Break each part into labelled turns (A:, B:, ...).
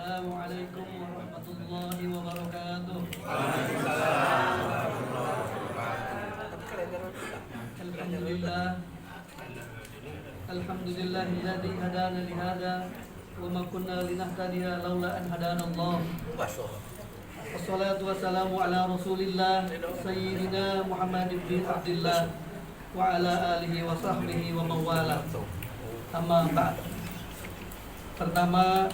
A: Assalamualaikum warahmatullahi wabarakatuh. Alhamdulillah. Alhamdulillahilladzi hadana li hadza wa ma kunna linahtadiya laula an hadana Allah. Wassalatu wassalamu ala Rasulillah sayyidina Muhammad bin Abdullah wa ala alihi wa sahbihi wa mawala. Amma ba'd. Pertama,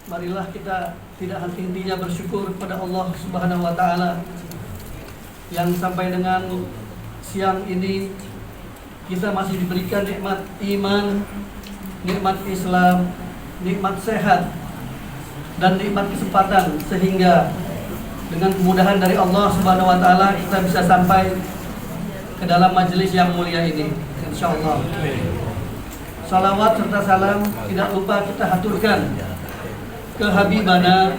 A: marilah kita tidak henti-hentinya bersyukur kepada Allah Subhanahu wa taala yang sampai dengan siang ini kita masih diberikan nikmat iman, nikmat Islam, nikmat sehat dan nikmat kesempatan, sehingga dengan kemudahan dari Allah Subhanahu wa taala kita bisa sampai ke dalam majelis yang mulia ini, insyaallah. Salawat serta salam tidak lupa kita haturkan ke Habibana,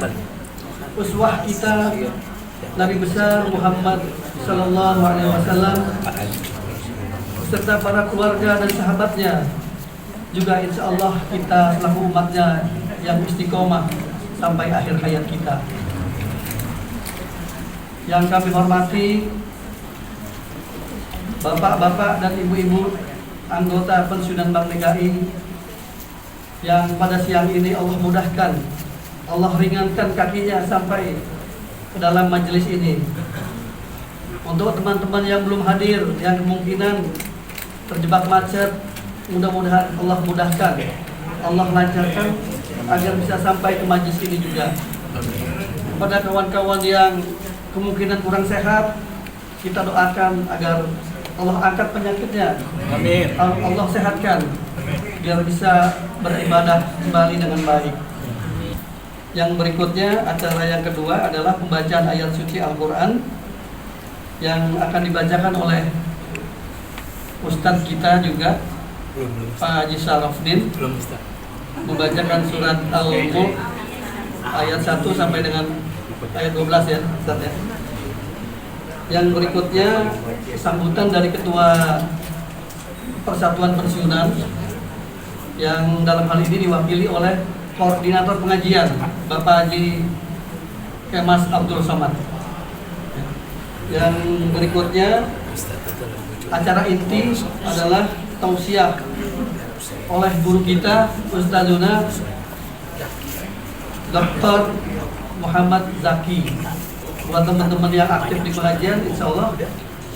A: uswah kita, Nabi besar Muhammad sallallahu alaihi wasallam, serta para keluarga dan sahabatnya, juga insya Allah kita selaku umatnya yang istiqomah sampai akhir hayat kita. Yang kami hormati bapak-bapak dan ibu-ibu anggota pensiunan Bank DKI yang pada siang ini Allah mudahkan, Allah ringankan kakinya sampai ke dalam majelis ini. Untuk teman-teman yang belum hadir, yang kemungkinan terjebak macet, mudah-mudahan Allah mudahkan, Allah lancarkan agar bisa sampai ke majelis ini juga. Pada kawan-kawan yang kemungkinan kurang sehat, kita doakan agar Allah angkat penyakitnya.
B: Amin.
A: Allah sehatkan biar bisa beribadah kembali dengan baik. Yang berikutnya, acara yang kedua adalah pembacaan ayat suci Al-Quran yang akan dibacakan oleh Ustadz kita juga, Pak Haji Sarafdin, membacakan surat Al-Mulk ayat 1 sampai dengan ayat 12 ya, Ustadz ya. Yang berikutnya sambutan dari Ketua Persatuan Pensiunan yang dalam hal ini diwakili oleh Koordinator Pengajian Bapak Haji Kemas Abdul Somad. Yang berikutnya acara inti adalah tausiah oleh guru kita Ustazuna Dr. Muhammad Zaki. Buat teman-teman yang aktif di pengajian, insya Allah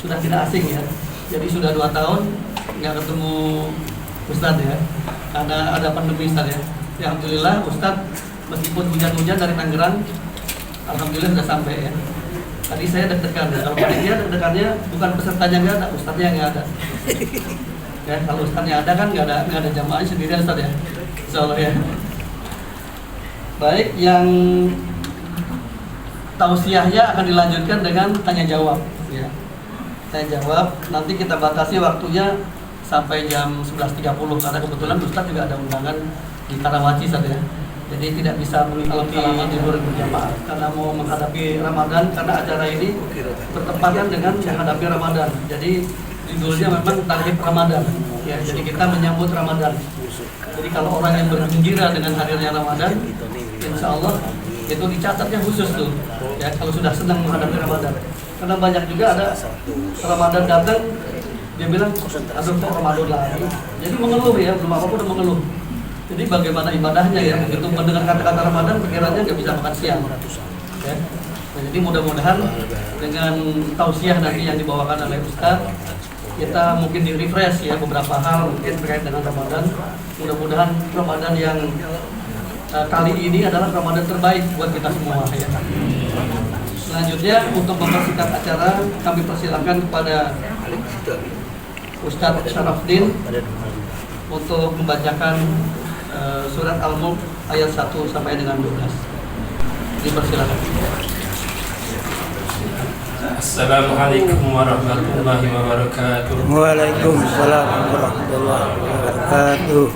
A: sudah tidak asing ya. Jadi sudah 2 tahun nggak ketemu Ustadz ya, karena ada pandemi Ustadz ya. Ya alhamdulillah Ustadz meskipun hujan-hujan dari Tangerang, alhamdulillah sudah sampai ya. Tadi saya deg-degan ya, kalau panitia deg-degannya bukan pesertanya nggak ada, Ustadznya nggak ada. Ya kalau Ustadznya ada kan nggak ada jamaahnya sendiri Ustadz ya, insya Allah ya. Baik, yang tausiahnya akan dilanjutkan dengan tanya jawab ya. Tanya jawab nanti kita batasi waktunya sampai jam 11.30 karena kebetulan Ustadz juga ada undangan di Karawaci saat ya. Jadi tidak bisa mengikuti libur berjamaah karena mau menghadapi Ramadan, karena acara ini bertepatan dengan menghadapi Ramadan. Jadi judulnya memang Tarhib Ramadan ya. Jadi kita menyambut Ramadan. Jadi kalau orang yang bergembira dengan hadirnya Ramadan, insya Allah itu dicatatnya khusus tuh ya, kalau sudah senang menghadapi Ramadan. Karena banyak juga ada Ramadan datang dia bilang aduh kok Ramadan lagi, jadi mengeluh ya, belum apa-apa udah mengeluh. Jadi bagaimana ibadahnya ya, begitu mendengar kata-kata Ramadan pikirannya nggak bisa makan siang ya. Nah, jadi mudah-mudahan dengan tausiah nanti yang dibawakan oleh Ustaz, kita mungkin di-refresh ya beberapa hal mungkin terkait dengan Ramadan. Mudah-mudahan Ramadan yang kali ini adalah Ramadan terbaik buat kita semua ya. Selanjutnya untuk mempersingkat acara, kami persilakan kepada Ustadz Sarafdin untuk membacakan surat Al-Mulk ayat 1 sampai dengan 12. Dipersilakan.
B: Assalamualaikum warahmatullahi wabarakatuh.
C: Waalaikumsalam warahmatullahi wabarakatuh.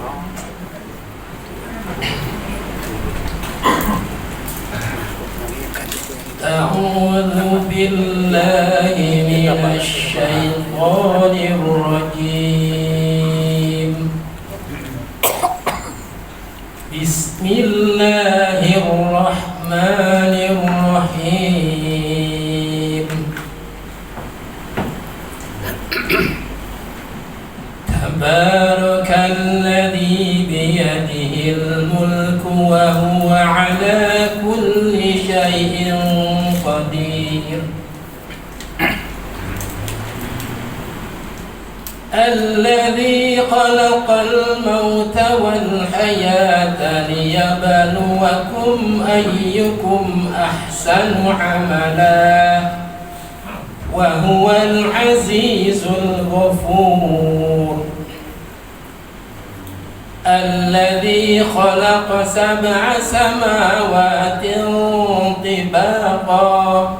B: A'udzu billahi minasy syaithanir rajim. Bismillahirrahmanirrahim. Tabarakalladzi biyadihil mulku wa huwa ala kulli syai'in qadir. الذي خلق الموت والحياة ليبلوكم أيكم أحسن عملا وهو العزيز الغفور. الذي خلق 7 سماوات طباقا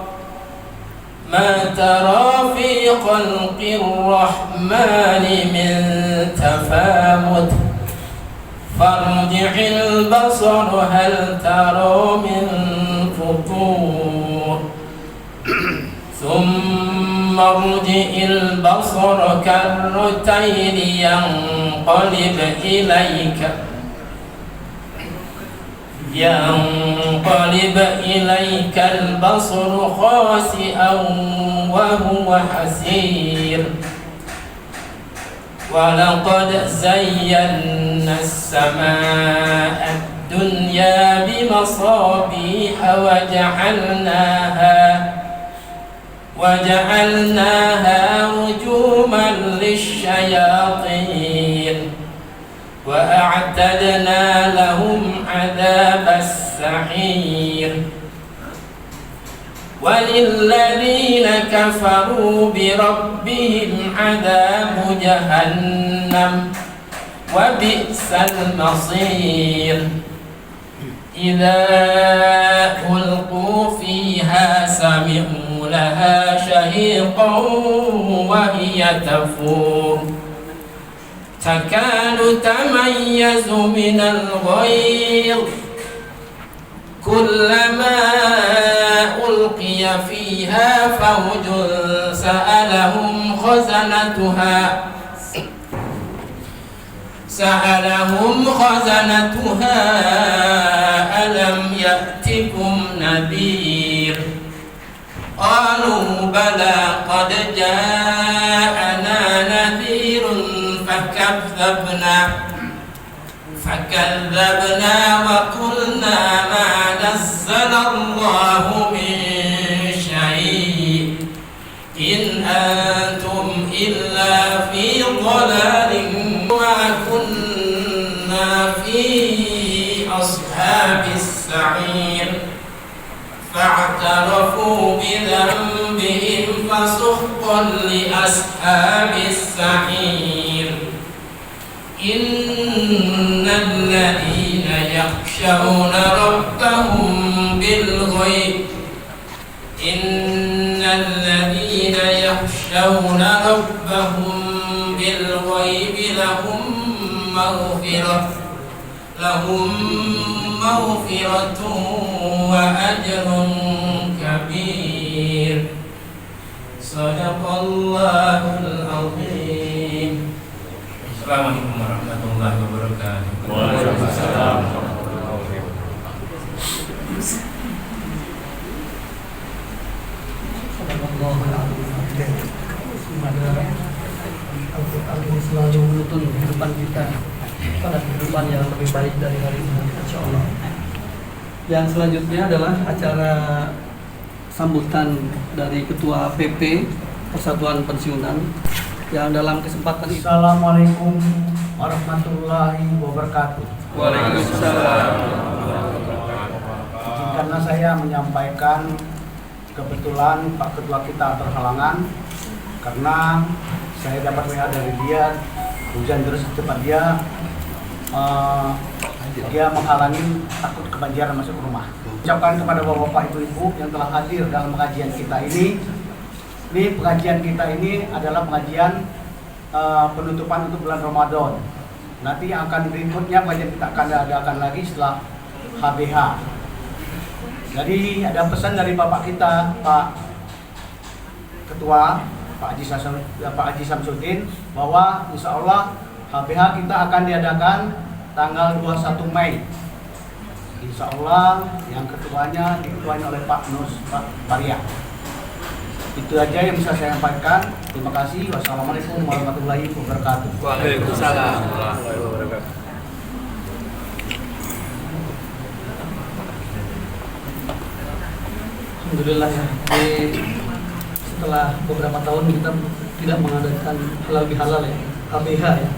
B: ما ترى في خلق الرحمن من تفاوت فارجع البصر هل ترى من فطور ثم ارجع البصر كرتين ينقلب إليك البصر خاسئا وهو حسير. ولقد زينا السماء الدنيا بمصابيح وجعلناها رجوما للشياطين وأعتدنا لهم عذاب السعير. وللذين كفروا بربهم عذاب جهنم وبئس المصير. إذا ألقوا فيها سمعوا لها شهيقا وهي تفور تكاد تميز من الغيظ كلما ألقي فيها فوج سألهم خزنتها ألم يأتكم نذير قالوا بلى قد جاءنا نذير فكذبنا وقلنا ما نزل الله من شيء إن أنتم إلا في ضلال وما كنا في أصحاب السعير فاعترفوا بذنبهم فسحقا لأصحاب السعير. إن الذين يخشون ربهم بالغيب لهم مغفرة وأجر كبير. صدق الله العظيم. Assalamualaikum warahmatullahi wabarakatuh.
D: Waalaikumsalam.
A: Al-Quran ini selalu menuntun kehidupan kita pada kehidupan yang lebih baik dari hari ini, insya Allah. Yang selanjutnya adalah acara sambutan dari Ketua PP Persatuan Pensiunan yang dalam kesempatan ini.
E: Assalamualaikum warahmatullahi wabarakatuh.
A: Waalaikumsalam.
E: Karena saya menyampaikan, kebetulan Pak Ketua kita berhalangan karena saya dapat WA dari dia, hujan terus cepat dia menghalangi, takut kebanjiran masuk ke rumah. Ucapkan kepada bapak-bapak, ibu-ibu yang telah hadir dalam pengajian kita ini. Pengajian kita ini adalah pengajian penutupan untuk bulan Ramadan. Nanti yang akan berikutnya pengajian kita akan adakan lagi setelah HBH. Jadi ada pesan dari bapak kita, Pak Ketua, Pak Haji Samsudin, bahwa insya Allah HBH kita akan diadakan tanggal 21 Mei. Insya Allah yang ketuanya diketuai oleh Pak Nus Maria. Itu aja yang bisa saya sampaikan. Terima kasih. Wassalamualaikum warahmatullahi wabarakatuh.
C: Waalaikumsalam warahmatullahi wabarakatuh.
A: Alhamdulillah ya. Setelah beberapa tahun kita tidak mengadakan halal bihalal ya, HBH ya.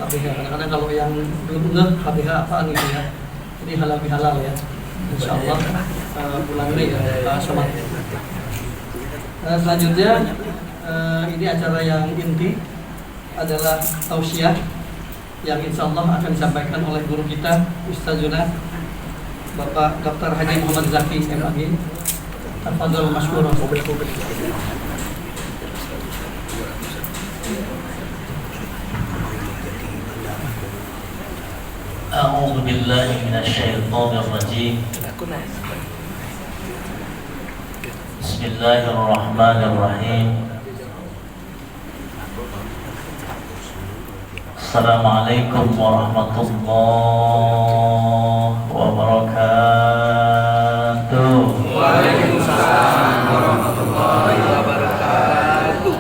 A: HBH. Kadang-kadang kalau yang belum ngeh HBH apaan gitu ya. Jadi halal bihalal ya. Insya Allah bulan ini ya Pak Somad. Selanjutnya ini acara yang inti adalah tausiah yang insya Allah akan disampaikan oleh guru kita Ustazuna Bapak Dr. Haji Muhammad Zaki MAG. Tafadhol masykur.
D: أعوذ بالله من الشيطان الرجيم بسم الله الرحمن الرحيم السلام عليكم ورحمة الله وبركاته.
C: Waalaikumsalam warahmatullahi wabarakatuh.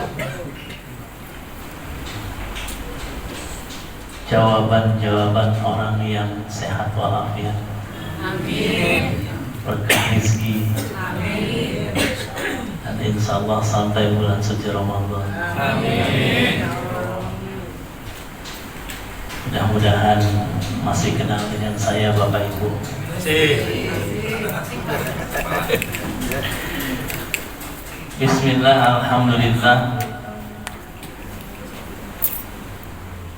D: Jawaban-jawaban orang yang sehat walafiat.
C: Amin.
D: Berkah rezeki.
C: Amin.
D: Dan insya Allah sampai bulan suci Ramadan.
C: Amin.
D: Mudah-mudahan masih kenal dengan saya Bapak Ibu. Bismillah, alhamdulillah.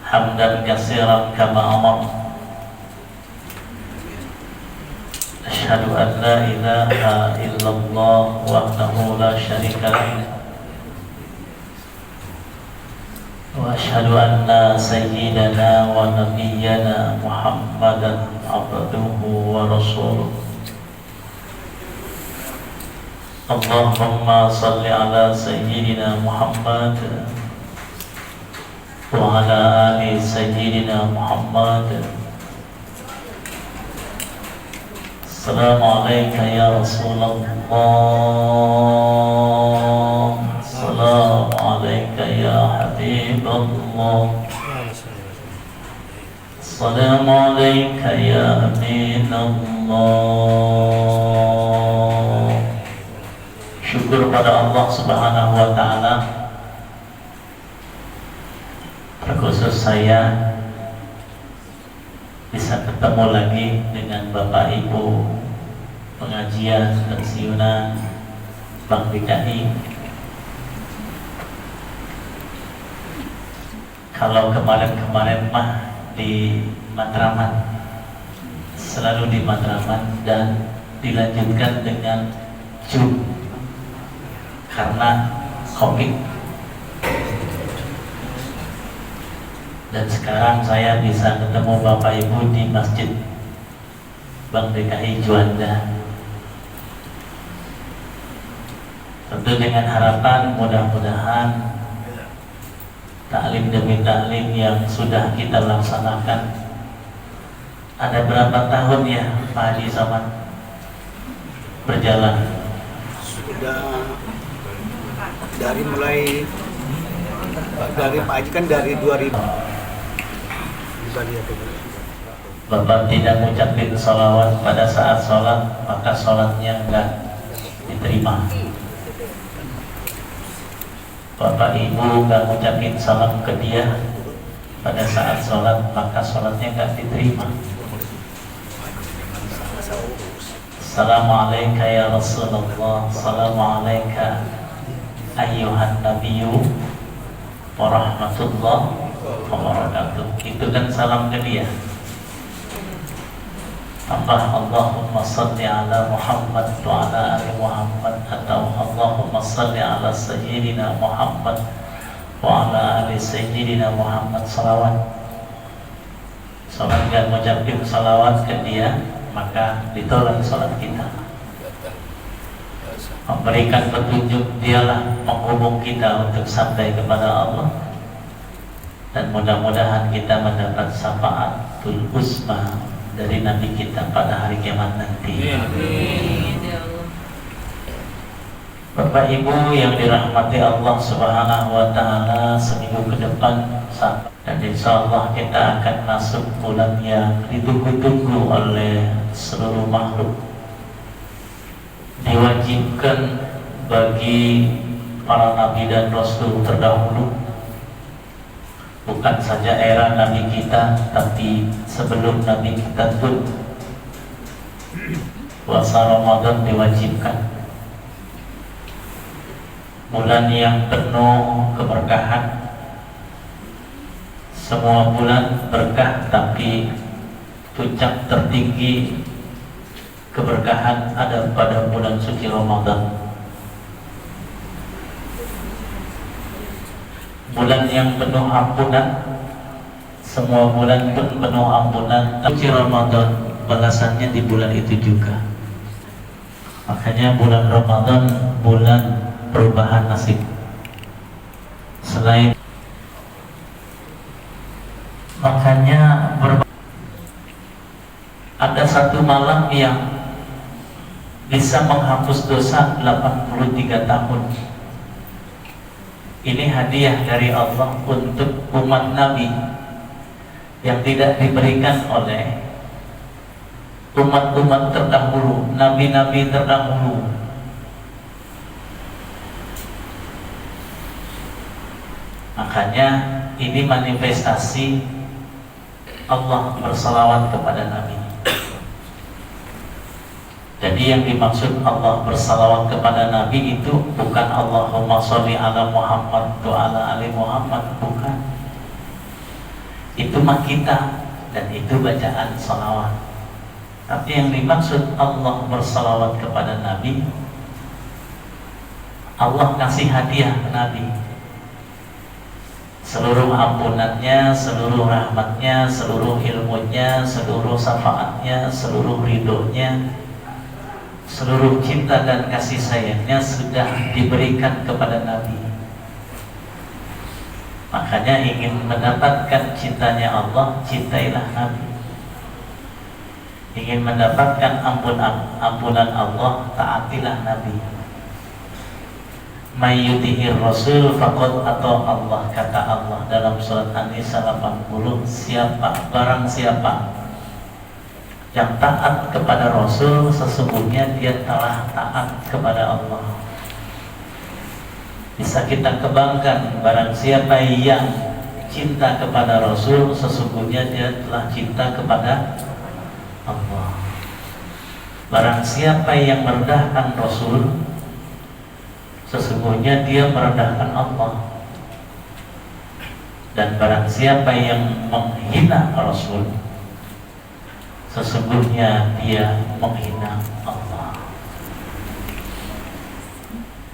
D: Hamdan katsiran kama amar. Asyhadu an la ilaha illallah wahdahu la syarika lah. Wa asyhadu anna sayyidana wa nabiyyana Muhammadan abduhu wa rasuluh. Allahumma salli ala sayyidina Muhammad wa ala ali sayyidina Muhammad. Assalamu alayka ya Rasulullah. Assalamu alayka ya Habibullah. Assalamu alayka ya Aminullah. Syukur pada Allah Subhanahu wa ta'ala. Terkhusus saya bisa ketemu lagi dengan Bapak Ibu pengajian pensiunan Bank DKI. Kalau kemarin-kemarin mah di Matraman, selalu di Matraman dan dilanjutkan dengan Jum karena COVID. Dan sekarang saya bisa ketemu Bapak Ibu di Masjid Bank DKI Juanda. Tentu dengan harapan mudah-mudahan taklim demi taklim yang sudah kita laksanakan. Ada berapa tahun ya Pak Haji Somad berjalan?
E: Sudah dari Pak Haji kan dari 2000.
D: Bapak tidak mengucapkan salawat pada saat sholat, maka sholatnya enggak diterima. Bapak Ibu enggak mengucapkan salam ke dia pada saat sholat, maka sholatnya enggak diterima. Assalamualaikum ya Rasulullah. Assalamualaikum ayyuhan nabiyyu warahmatullahi wabarakatuh. Itu kan salam ke dia. Tambah Allahumma salli ala Muhammad wa ala ali Muhammad, atau Allahumma salli ala sayyidina Muhammad wa ala ali sayyidina Muhammad. Salawat. Salat gak mengucapkan salawat ke dia, maka ditolak salat kita. Memberikan petunjuk, dialah menghubung kita untuk sampai kepada Allah. dan mudah-mudahan kita mendapat syafaatul uzma dari Nabi kita pada hari kiamat nanti.
C: Amin ya Allah.
D: Bapak Ibu yang dirahmati Allah Subhanahu wa taala, seminggu ke depan dan insya Allah kita akan masuk bulan yang ditunggu-tunggu oleh seluruh makhluk. Diwajibkan bagi para nabi dan rasul terdahulu, bukan saja era nabi kita, tapi sebelum nabi kita pun puasa Ramadan diwajibkan. Bulan yang penuh keberkahan. Semua bulan berkah, tapi puncak tertinggi keberkahan ada pada bulan suci Ramadan. Bulan yang penuh ampunan. Semua bulan pun penuh ampunan. Suci Ramadan balasannya di bulan itu juga. Makanya bulan Ramadan bulan perubahan nasib. Selain makanya ada satu malam yang bisa menghapus dosa 83 tahun. Ini hadiah dari Allah untuk umat Nabi yang tidak diberikan oleh umat-umat terdahulu, nabi-nabi terdahulu. Makanya ini manifestasi Allah bersalawat kepada Nabi. Jadi yang dimaksud Allah bersalawat kepada Nabi itu bukan Allahumma sholli ala Muhammad wa ala ali Muhammad, bukan. Itu mah kita, dan itu bacaan salawat. Tapi yang dimaksud Allah bersalawat kepada Nabi, Allah kasih hadiah ke Nabi. Seluruh ampunannya, seluruh rahmatnya, seluruh ilmunya, seluruh syafaatnya, seluruh ridhonya, seluruh cinta dan kasih sayangnya sudah diberikan kepada Nabi. Makanya ingin mendapatkan cintanya Allah, cintailah Nabi. Ingin mendapatkan ampunan Allah, taatilah Nabi. Mayyutihir Rasul faqad atau Allah, kata Allah dalam surat An-Nisa 80. Barang siapa yang taat kepada Rasul, sesungguhnya dia telah taat kepada Allah. Bisa kita kembangkan, barang siapa yang cinta kepada Rasul, sesungguhnya dia telah cinta kepada Allah. Barang siapa yang merendahkan Rasul, sesungguhnya dia merendahkan Allah. Dan barang siapa yang menghina Rasul, sesungguhnya dia menghina Allah.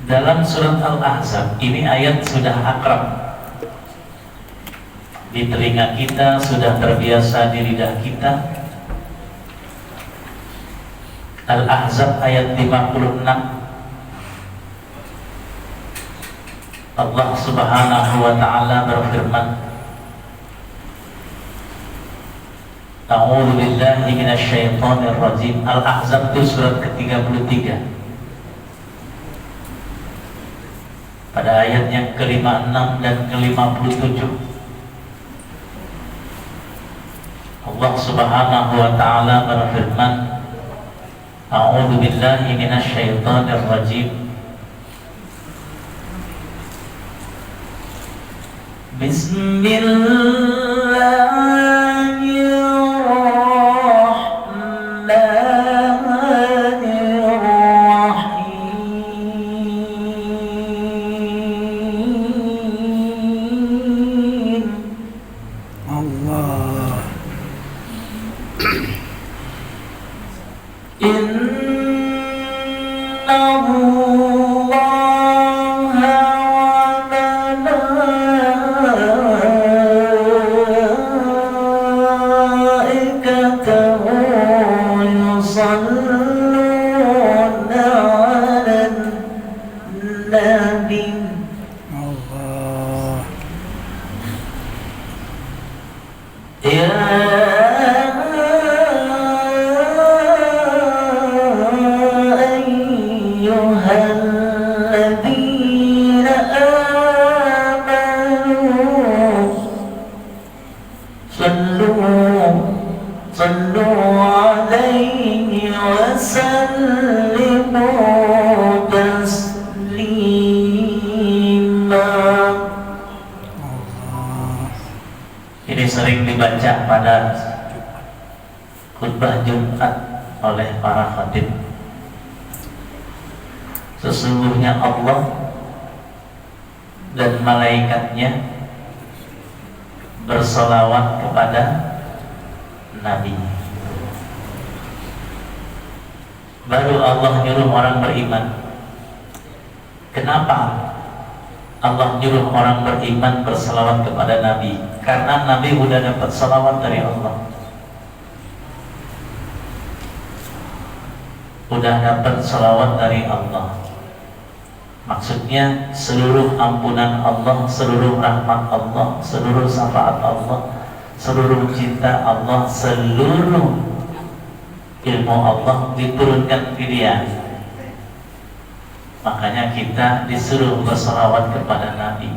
D: Dalam surat Al-Ahzab, ini ayat sudah akrab di telinga kita, sudah terbiasa di lidah kita. Al-Ahzab ayat 56, Allah Subhanahu wa ta'ala berfirman, A'udzu billahi minasyaitonir rajim. Al-Ahzab itu surat ke-33. Pada ayat yang ke-56 dan ke-57, Allah Subhanahu wa ta'ala berfirman, A'udzu billahi minasyaitonir rajim. Bismillahirrahmanirrahim.
E: Allah. Allah.
D: صلوا عليه وسلموا تسليما. Ini sering dibaca pada khutbah Jumat oleh para khatib. Sesungguhnya Allah dan malaikatnya bersolawat kepada Nabi. Baru Allah nyuruh orang beriman. Kenapa Allah nyuruh orang beriman bersolawat kepada Nabi? Karena Nabi udah dapat solawat dari Allah, udah dapat solawat dari Allah. Maksudnya seluruh ampunan Allah, seluruh rahmat Allah, seluruh syafaat Allah, seluruh cinta Allah, seluruh ilmu Allah diturunkan ke dia. Makanya kita disuruh bersolawat kepada Nabi.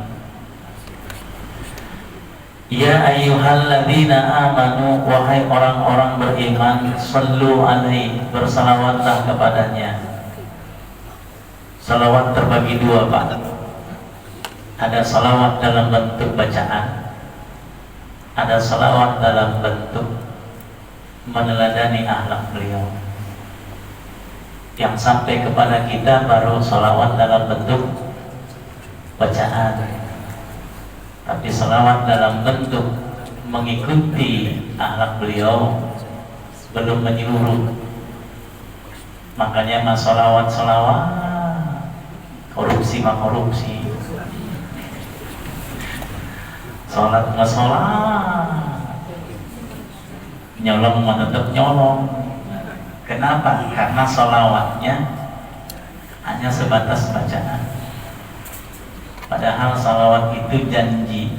D: Ya ayyuhalladzina amanu, wahai orang-orang beriman, sallu alaihi, bersalawatlah kepadanya. Salawat terbagi dua, Pak. Ada salawat dalam bentuk bacaan, ada salawat dalam bentuk meneladani akhlak beliau. Yang sampai kepada kita baru salawat dalam bentuk bacaan. Tapi salawat dalam bentuk mengikuti akhlak beliau belum menyeluruh. Makanya salawat korupsi mah korupsi, sholat nggak sholat, nyolong mah tetap nyolong. Kenapa? Karena sholawatnya hanya sebatas bacaan. Padahal sholawat itu janji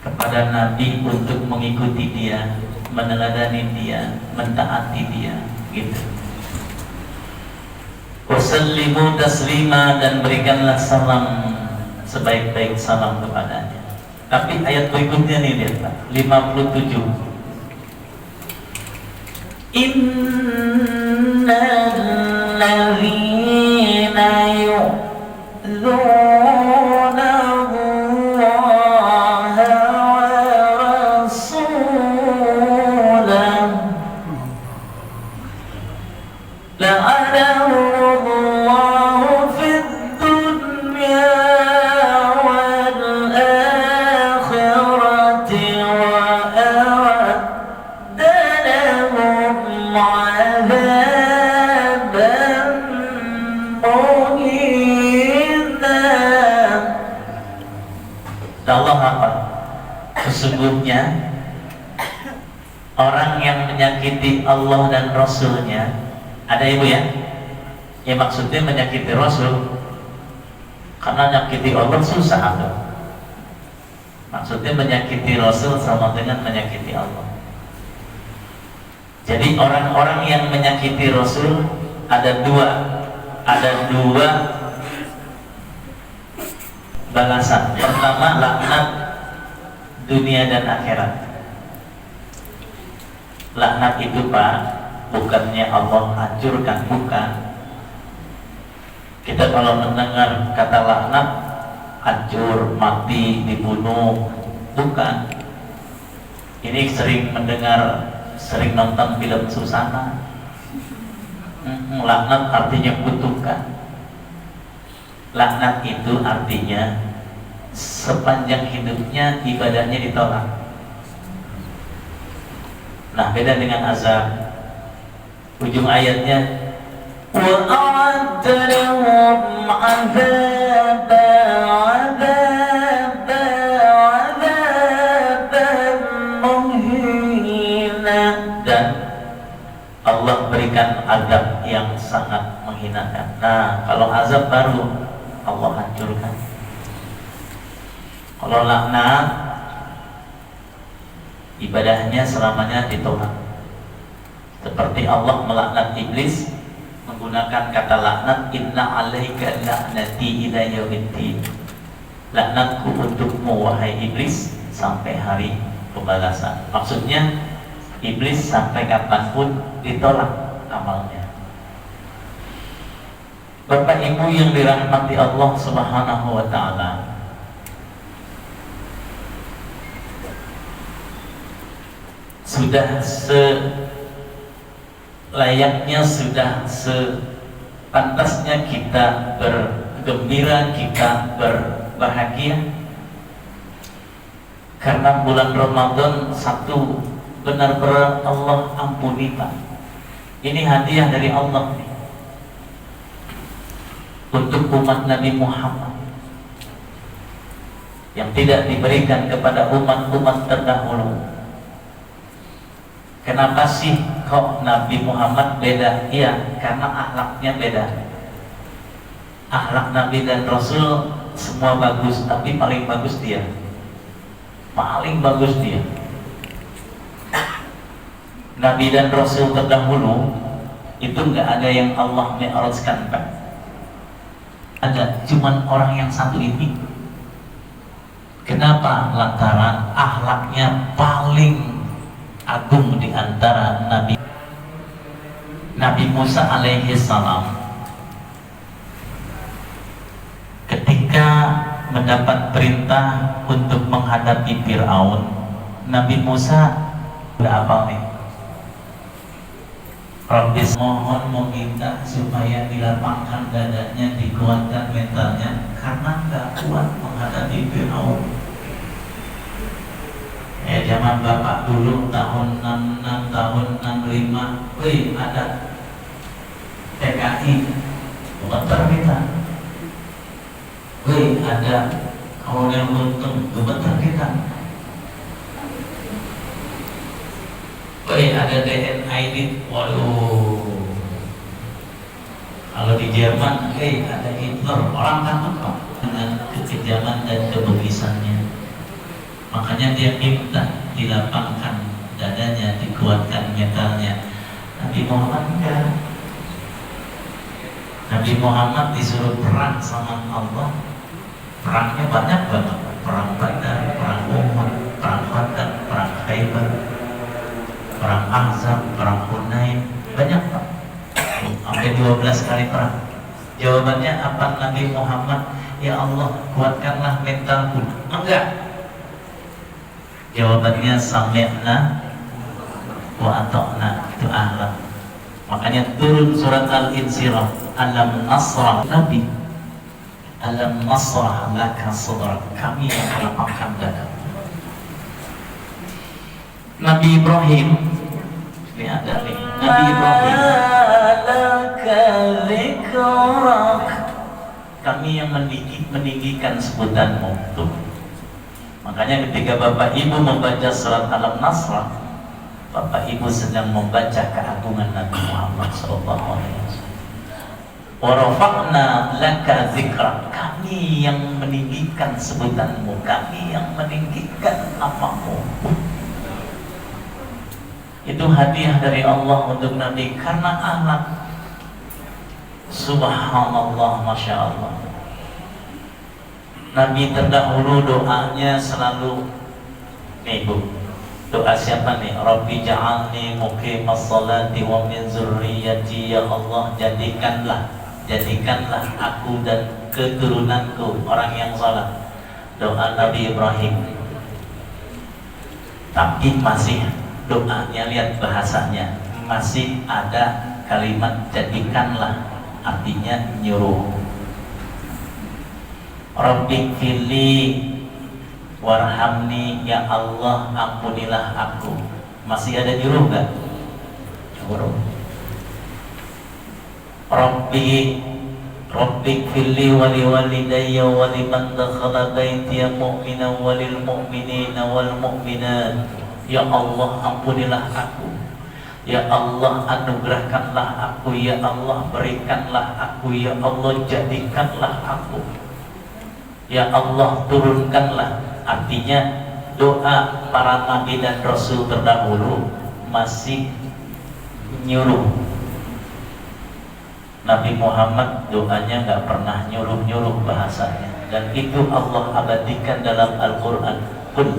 D: kepada Nabi untuk mengikuti dia, meneladani dia, mentaati dia, gitu. Wasallimu taslima, dan berikanlah salam sebaik-baik salam kepadanya. Tapi ayat berikutnya nih, lihat Pak, 57. Innal ladzina yu'dzuna Allaha wa rasulahu la'anahum Allah apa? Sesungguhnya orang yang menyakiti Allah dan Rasulnya, ada ibu ya? Ya maksudnya menyakiti Rasul, karena menyakiti Allah susah tuh. Maksudnya menyakiti Rasul sama dengan menyakiti Allah. Jadi orang-orang yang menyakiti Rasul ada dua balasan. Pertama, laknat dunia dan akhirat. Laknat itu Pak, bukannya Allah hancurkan, bukan. Kita kalau mendengar kata laknat, hancur, mati, dibunuh, bukan. Ini sering mendengar, sering nonton film Susana. Laknat artinya kutukan. Laknat itu artinya sepanjang hidupnya ibadahnya ditolak. Nah, beda dengan azab. Ujung ayatnya wa a'adda lahum 'adzaban muhina, dan Allah berikan azab yang sangat menghinakan. Nah, kalau azab baru Allah hancurkan. Kalau laknat, ibadahnya selamanya ditolak. Seperti Allah melaknat iblis menggunakan kata laknat, inna 'alaika la'nati ila yaumiddin. Laknatku untukmu wahai iblis sampai hari pembalasan. Maksudnya iblis sampai kapanpun ditolak amalnya. Bapak Ibu yang dirahmati Allah Subhanahu wa taala, sudah selayaknya, sudah sepantasnya kita bergembira, kita berbahagia, karena bulan Ramadan satu benar-benar Allah ampuni Pak. Ini hadiah dari Allah nih, untuk umat Nabi Muhammad yang tidak diberikan kepada umat-umat terdahulu. Kenapa sih kok Nabi Muhammad beda? Iya, karena akhlaknya beda. Akhlak Nabi dan Rasul semua bagus, tapi paling bagus dia. Paling bagus dia. Nabi dan Rasul terdahulu itu nggak ada yang Allah mi'rajkan Pak. Ada cuman orang yang satu ini. Kenapa? Lantaran akhlaknya paling agung di antara Nabi Musa alaihi salam. Ketika mendapat perintah untuk menghadapi Fir'aun, Nabi Musa berapa nih? Rabbis, mohon meminta supaya dilapangkan dadanya, dikuatkan mentalnya, karena nggak kuat menghadapi Fir'aun. Zaman bapak dulu tahun 66, tahun 65, wih ada TKI, gemeter kita. Wih ada Kolonel Buntung, gemeter kita. Wih ada DNI, waduh. Kalau di Jerman, ada Hitler, orang takut kok dengan kekejaman dan kebegisannya. Makanya dia minta dilapangkan dadanya, dikuatkan mentalnya. Nabi Muhammad enggak. Nabi Muhammad disuruh perang sama Allah. Perangnya banyak banget. Perang Badar, perang Uhud, perang Badar, perang Khaybar, perang Ahzab, perang Hunain, banyak Pak. Sampai 12 kali perang. Jawabannya apa Nabi Muhammad? Ya Allah, kuatkanlah mentalku. Enggak. Jawabannya sami'na wa ata'na, itu akhlak. Makanya turun surat Al-Insyirah, alam nasrah Nabi, alam nasrah laka sadrak, kami yang melapangkan dada. Nabi Ibrahim, ini ada nih, Nabi Ibrahim, kami yang meninggikan sebutanmu tuh. Makanya ketika Bapak Ibu membaca surat Al-Nasrah, Bapak Ibu sedang membaca keagungan Nabi Muhammad SAW. Wa rafa'na laka dzikrak, kami yang meninggikan sebutanmu, kami yang meninggikan namamu. Itu hadiah dari Allah untuk Nabi karena anak. Subhanallah, Masya Allah. Nabi terdahulu doanya selalu nih Bu, doa siapa nih? Rabbi ja'alni muqimas salati wa min zurriyyati, ya Allah jadikanlah aku dan keturunanku orang yang salat. Doa Nabi Ibrahim. Tapi masih doanya, lihat bahasanya, masih ada kalimat jadikanlah, artinya nyuruh. Rabbi fili warhamni, ya Allah ampunilah aku. Masih ada nyuruh gak? Nyuruh. Rabbi fili wali walidayya wali man dakhala baitiya mu'minan walil mu'minina wal mu'minat. Ya Allah ampunilah aku. Ya Allah anugerahkanlah aku. Ya Allah berikanlah aku. Ya Allah jadikanlah aku. Ya Allah turunkanlah. Artinya doa para nabi dan rasul terdahulu masih nyuruh. Nabi Muhammad doanya nggak pernah nyuruh-nyuruh bahasanya, dan itu Allah abadikan dalam Al-Quran. Qul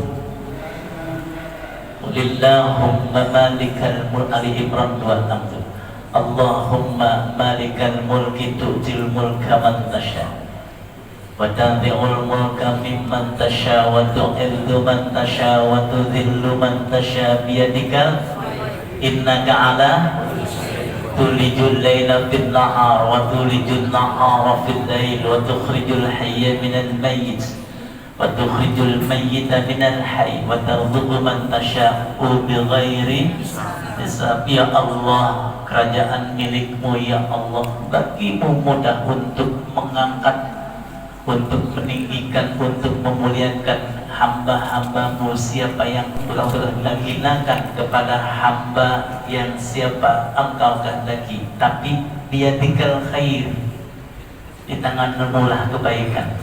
D: Qulillahumma malikal mulk. Ali Imran 26. Allahumma malikal mulki tu'til mulka man tasha wa tanzi'ul mulka mimman tasha wa tu'izzu man tasha wa tudhillu man tasha biyadika innaka ala tulijul layla fil nahar wa tulijul nahara fil layl wa tukhrijul hayya minal mayyit wa tukhrijul mayyita minal hayy wa tarzuqu man tasha'u bighairi hisab. Ya Allah, kerajaan milikmu ya Allah, bagimu mudah untuk mengangkat, untuk meninggikan, untuk memuliakan hamba-hambamu. Siapa yang engkau hinakan kepada hamba yang siapa engkau kehendaki, tapi biyadikal khair, di tanganmu lah kebaikan.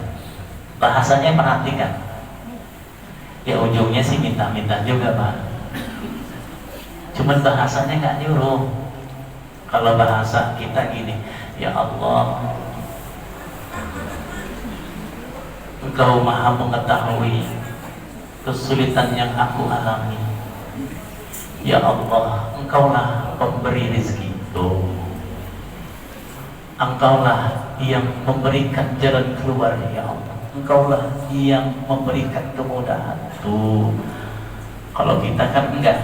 D: Bahasanya perhatikan, ya ujungnya sih minta-minta juga Pak, cuman bahasanya nggak nyuruh. Kalau bahasa kita gini, ya Allah, Engkau maha mengetahui kesulitan yang aku alami. Ya Allah, Engkaulah pemberi rezeki. Engkaulah yang memberikan jalan keluar ya Allah. Engkaulah yang memberikan kemudahan. Tuh, kalau kita kan enggak.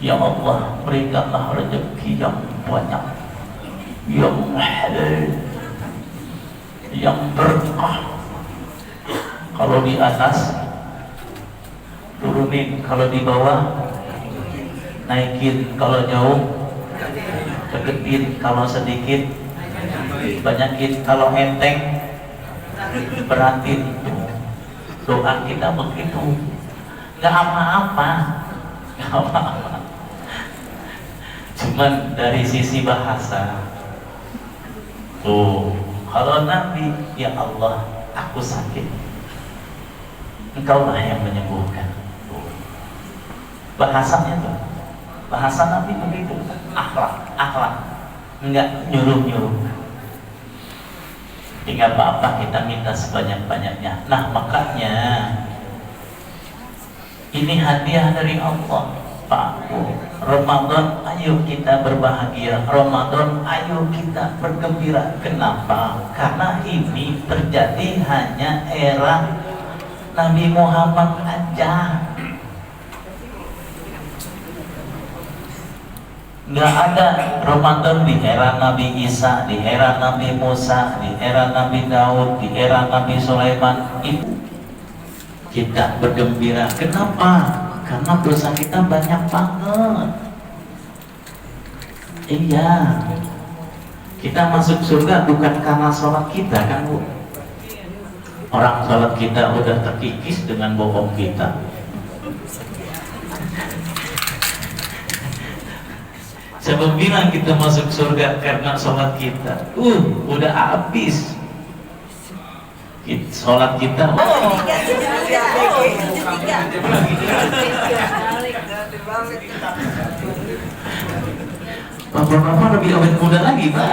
D: Ya Allah, berikanlah rezeki yang banyak, yang halal, yang berkah. Kalau di atas turunin, kalau di bawah naikin, kalau jauh deketin, kalau sedikit banyakin, kalau enteng beratin. Doa kita begitu, nggak apa-apa, nggak apa-apa. Cuman dari sisi bahasa, tuh kalau Nabi, ya Allah, aku sakit, Engkaulah yang menyembuhkan. Bahasanya tuh, bahasa Nabi begitu, akhlak, enggak nyuruh-nyuruh. Tinggal apa kita minta sebanyak-banyaknya. Nah makanya ini hadiah dari Allah, Pak. Ramadan, ayo kita berbahagia. Ramadan, ayo kita bergembira. Kenapa? Karena ini terjadi hanya era Nabi Muhammad aja. Nggak ada Ramadan di era Nabi Isa, di era Nabi Musa, di era Nabi Daud, di era Nabi Sulaiman. Itu kita bergembira. Kenapa? Karena dosa kita banyak banget. Iya, kita masuk surga bukan karena sholat kita kan Bu. Orang sholat kita udah terkikis dengan bohong kita. Siapa bilang kita masuk surga karena sholat kita? Udah habis. Sholat kita. Bapak-bapak lebih awet muda lagi, Pak.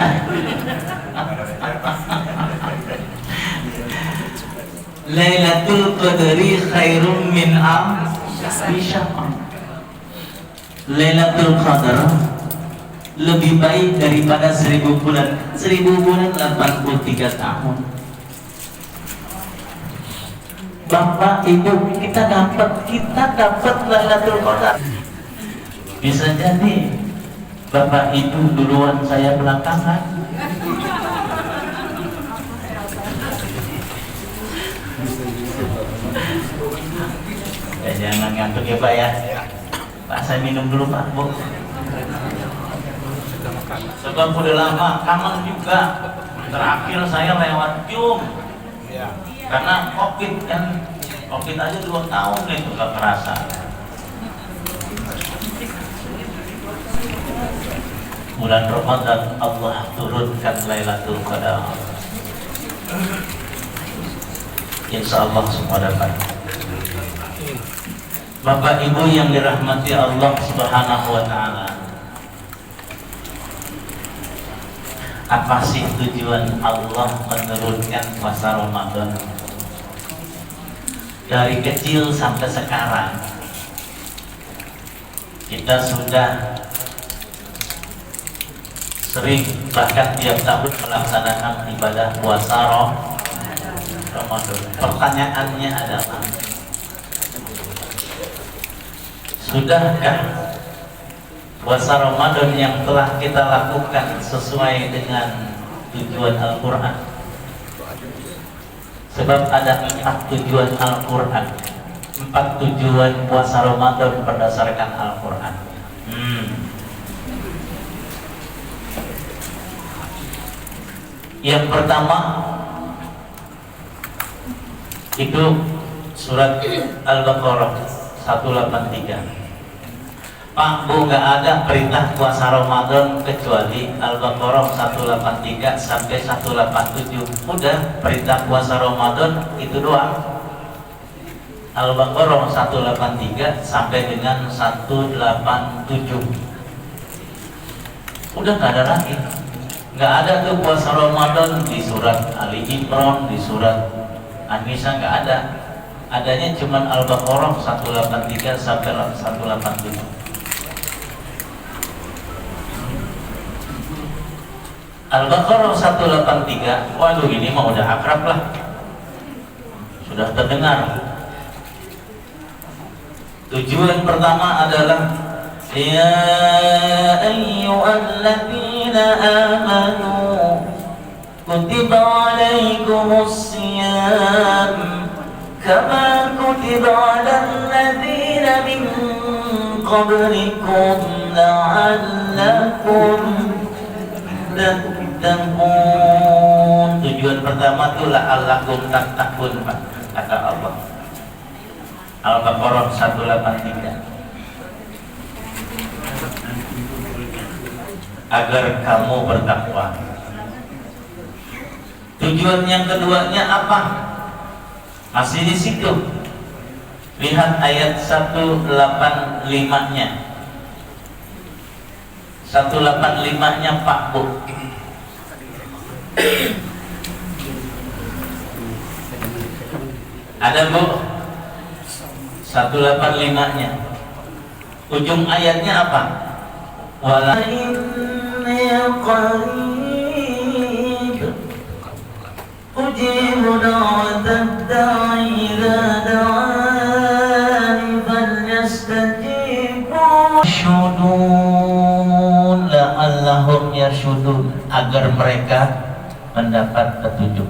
D: Lailatul Qadri khairum min alfi syahr. Lailatul Qadar lebih baik daripada 1000 bulan. 1000 bulan 83 tahun. Bapak Ibu, kita dapat Lailatul Qadar. Bisa jadi Bapak Ibu duluan, saya belakangan. Ya, jangan ngantuk ya Pak ya. Pak, saya minum dulu Pak, Bu. Sebab udah lama, kangen juga. Terakhir saya lewat Zoom. Karena COVID kan, COVID aja 2 tahun itu gak kerasa. Bulan Ramadan Allah turunkan Lailatul Qadar. Insya Allah semua dapat. Bapak Ibu yang dirahmati Allah Subhanahu wa Ta'ala, apa sih tujuan Allah menurunkan puasa Ramadan? Dari kecil sampai sekarang kita sudah sering bahkan tiap tahun melaksanakan ibadah puasa Ramadan. Pertanyaannya adalah, sudahkah puasa Ramadan yang telah kita lakukan sesuai dengan tujuan Al-Quran? Sebab ada 4 tujuan Al-Quran, 4 tujuan puasa Ramadan berdasarkan Al-Quran. Yang pertama itu surat Al-Baqarah 183. Pak Bu, nggak ada perintah puasa Ramadan kecuali Al-Baqarah 183 sampai 187. Udah, perintah puasa Ramadan itu doang. Al-Baqarah 183 sampai dengan 187. Udah nggak ada lagi. Nggak ada tuh puasa Ramadan di surat Ali Imran, di surat An-Nisa, nggak ada. Adanya cuman Al-Baqarah 183 sampai 187. Al-Baqarah 183, waduh ini mah udah akrab lah, sudah terdengar. Tujuan pertama adalah ya ayyuhalladzina amanu kutiba alaikumus siyam kama kutiba alal ladzina min qablikum la'allakum tattaqun. Tujuan pertama itu la'allakum tattaqun, Pak, kata Allah. Al-Baqarah 183. Agar kamu bertakwa. Tujuan yang keduanya apa? Masih di situ. Lihat ayat 185-nya. 185-nya Pak Bu. Ada Bu? 185-nya. Ujung ayatnya apa? Wala inni qarib ujibu da'watad da'i idza da'ani falyastajibu syudun la'allahum yarsyudun, agar mereka mendapat petunjuk.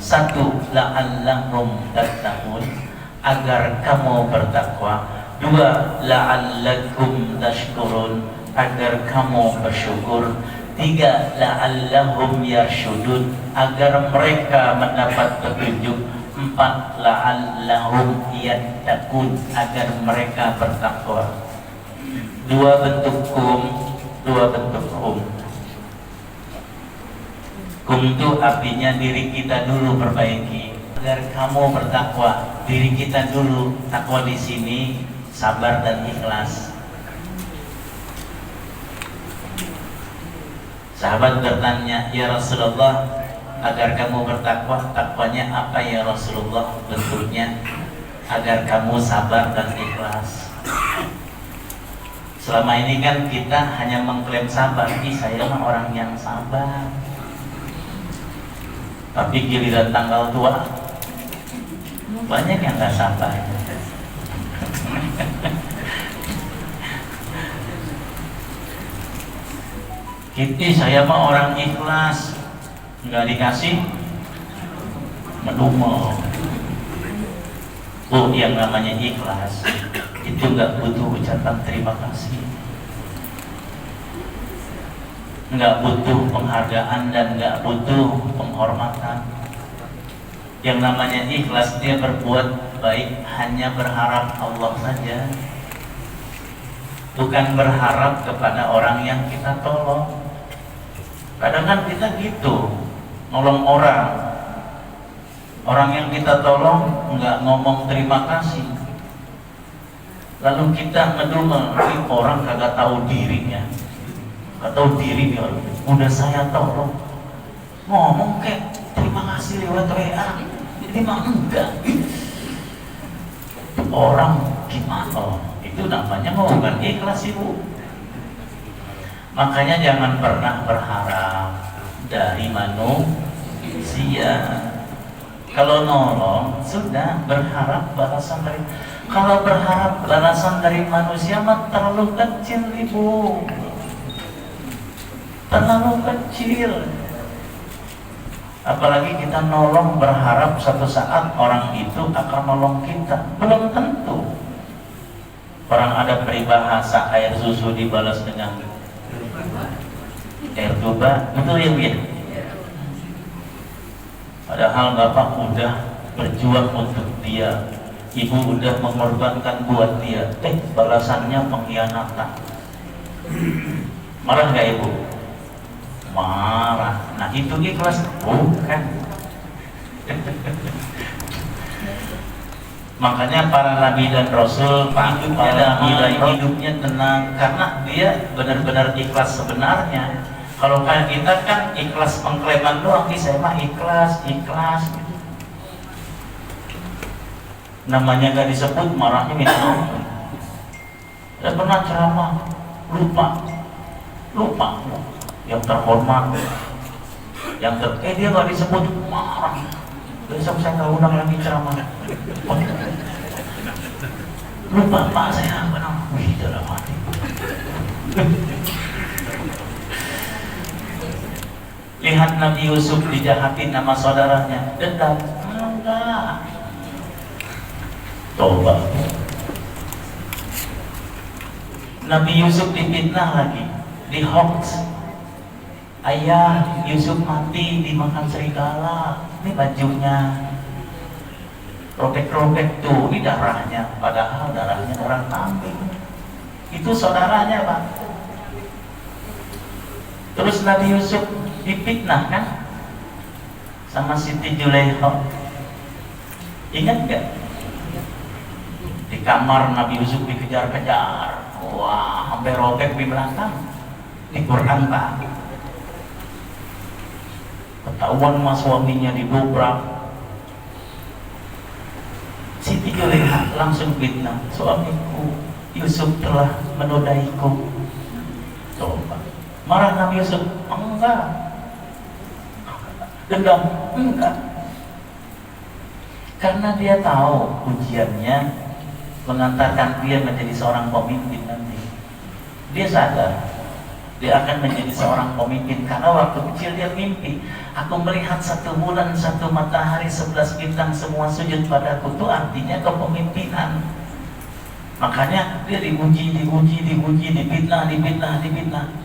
D: Satu, la'allahum tattaqun, agar kamu bertakwa. Dua, la'allakum tashkurun, agar kamu bersyukur. Tiga, la'allahum yarsyudun, agar mereka mendapat petunjuk. Empat, la'allahum yattaqun, agar mereka bertakwa. Dua bentuk kum, dua bentuk hum. Kum itu artinya diri kita dulu perbaiki. Agar kamu bertakwa, diri kita dulu. Takwa di sini sabar dan ikhlas. Sahabat bertanya, ya Rasulullah, agar kamu bertakwa, takwanya apa ya Rasulullah? Bentuknya agar kamu sabar dan ikhlas. Selama ini kan kita hanya mengklaim sabar, saya mah orang yang sabar. Tapi giliran tanggal tua banyak yang gak sabar. Kiti saya mah orang ikhlas, nggak dikasih ngedumel. Oh, yang namanya ikhlas itu nggak butuh ucapan terima kasih, nggak butuh penghargaan dan nggak butuh penghormatan. Yang namanya ikhlas, dia berbuat baik hanya berharap Allah saja, bukan berharap kepada orang yang kita tolong. Kadang kan kita gitu, nolong orang yang kita tolong nggak ngomong terima kasih, lalu kita ngedumel, ini orang kagak tahu dirinya, nggak tahu diri dia, udah saya tolong ngomong kayak terima kasih lewat WA, ini mah enggak. Orang gimana? Oh, itu namanya mau bukan ikhlas ibu. Makanya jangan pernah berharap dari manusia. Kalau nolong sudah berharap balasan dari. Kalau berharap balasan dari manusia mah terlalu kecil ibu, terlalu kecil. Apalagi kita nolong berharap suatu saat orang itu akan nolong kita, belum tentu. Orang ada peribahasa air susu dibalas dengan air tuba, betul ya Bu ya? Padahal Bapak udah berjuang untuk dia, Ibu udah mengorbankan buat dia, balasannya pengkhianatan. Marah nggak Ibu? Marah. Nah itu ikhlas bukan? Makanya para nabi dan rasul hidupnya tenang karena dia benar-benar ikhlas sebenarnya. Kalau kayak kita kan ikhlas pengklaiman doang, saya mah ikhlas gitu. Namanya gak disebut marahnya minta ampun. Saya pernah ceramah lupa yang terhormat, dia nggak disebut marah. Besok saya nggak undang lagi ceramah. Lupa Pak saya benar. Wih dalam hati. Lihat Nabi Yusuf dijahatin nama saudaranya, dendam. Enggak. Toba. Nabi Yusuf difitnah lagi, dihoax. Ayah Yusuf mati dimakan serigala. Ini bajunya robek-robek tuh, ini darahnya. Padahal darahnya darah kambing. Itu saudaranya Pak. Terus Nabi Yusuf difitnah kan sama Siti Juleha. Ingat gak? Di kamar Nabi Yusuf dikejar-kejar. Wah, sampai robek di belakang. Di Quran Pak. Ketahuan sama suaminya didobrak. Siti Juleha langsung fitnah, suamiku Yusuf telah menodaiku. Coba marah Nabi Yusuf? Enggak. Dendam? Enggak. Karena dia tahu ujiannya mengantarkan dia menjadi seorang pemimpin nanti. Dia sadar dia akan menjadi seorang pemimpin karena waktu kecil dia mimpi, aku melihat 1 bulan, 1 matahari, 11 bintang semua sujud padaku. Itu artinya kepemimpinan. Makanya dia diuji, difitnah.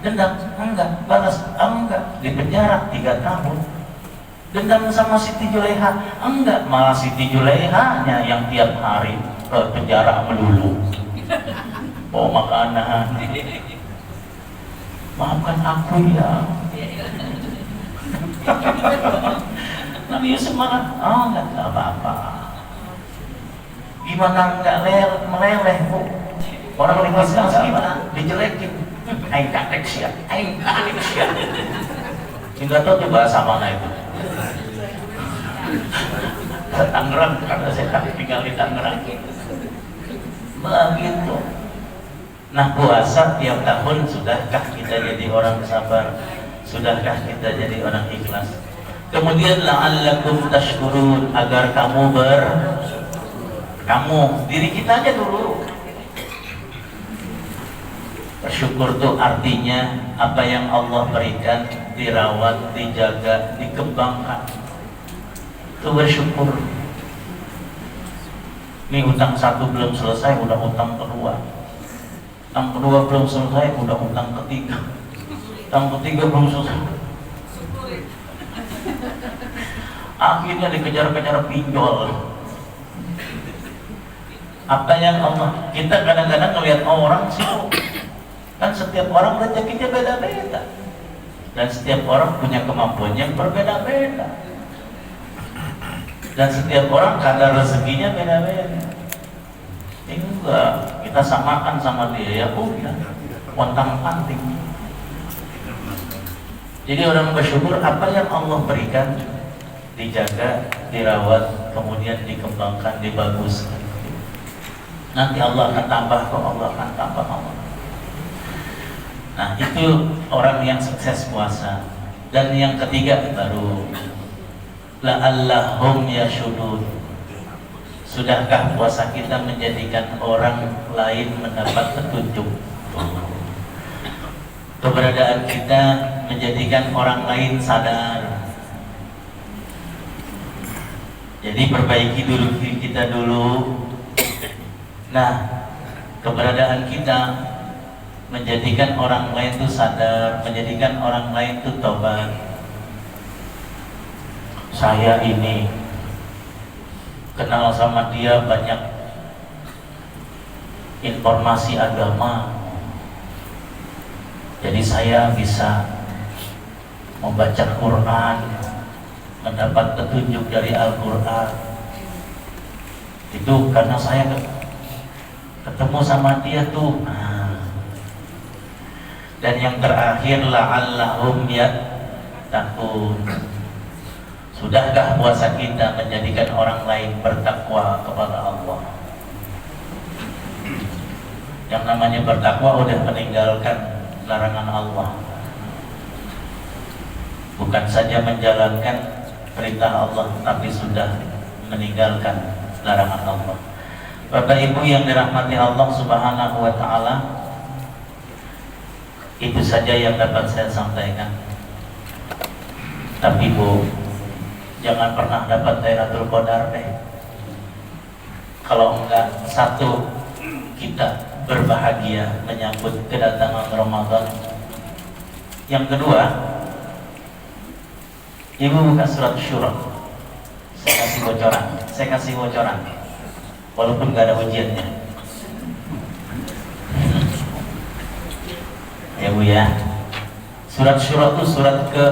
D: Dendam? Enggak. Balas? Enggak. Dipenjara 3 tahun. Dendam sama Siti Juleha? Enggak. Malah Siti Julehanya yang tiap hari ke penjara melulu. Oh makanan. Maafkan aku ya. Nabi Yusuf marah. Oh enggak apa-apa. Gimana enggak meleleh Bu? Orang ikhlas gimana? Dijelekin. Aing katek sia. Enggak tahu tuh bahasa mana itu. Tangerang karena saya tinggal di Tangerang. Begitu. Nah puasa tiap tahun, sudahkah kita jadi orang sabar? Sudahkah kita jadi orang ikhlas? Kemudian la'allakum tashkurun, agar kamu diri kita aja dulu. Bersyukur tuh artinya apa yang Allah berikan dirawat, dijaga, dikembangkan. Itu bersyukur. Ini utang 1 belum selesai, udah utang kedua. Utang kedua belum selesai, udah utang ketiga. Utang ketiga belum selesai. Akhirnya dikejar-kejar pinjol. Apa yang Allah, kita kadang-kadang ngelihat orang sih, kan setiap orang rezekinya beda-beda. Dan setiap orang punya kemampuan yang berbeda-beda. Dan setiap orang kadar rezekinya beda-beda. Enggak, kita samakan sama dia, ya udah, pontang-panting. Jadi orang bersyukur apa yang Allah berikan dijaga, dirawat, kemudian dikembangkan, dibaguskan. Nanti Allah akan tambah kok, Allah akan tambah Allah. Nah itu orang yang sukses puasa. Dan yang ketiga baru la'allahum yashudun. Sudahkah puasa kita menjadikan orang lain mendapat petunjuk? Keberadaan kita menjadikan orang lain sadar. Jadi perbaiki dulu diri kita dulu. Nah, keberadaan kita menjadikan orang lain itu sadar, menjadikan orang lain itu tobat. Saya ini kenal sama dia banyak informasi agama, jadi saya bisa membaca Quran, mendapat petunjuk dari Al-Quran. Itu karena saya ketemu sama dia tuh. Dan yang terakhir la'allahum yattaqun. Sudahkah puasa kita menjadikan orang lain bertakwa kepada Allah? Yang namanya bertakwa udah meninggalkan larangan Allah, bukan saja menjalankan perintah Allah, tapi sudah meninggalkan larangan Allah. Bapak Ibu yang dirahmati Allah Subhanahu wa Ta'ala, itu saja yang dapat saya sampaikan. Tapi Bu, jangan pernah dapat Lailatul Qadar deh kalau enggak satu kita berbahagia menyambut kedatangan Ramadan. Yang kedua, Ibu buka surat Syura. Saya kasih bocoran walaupun gak ada ujiannya ya Bu ya. Surat Syura itu surat ke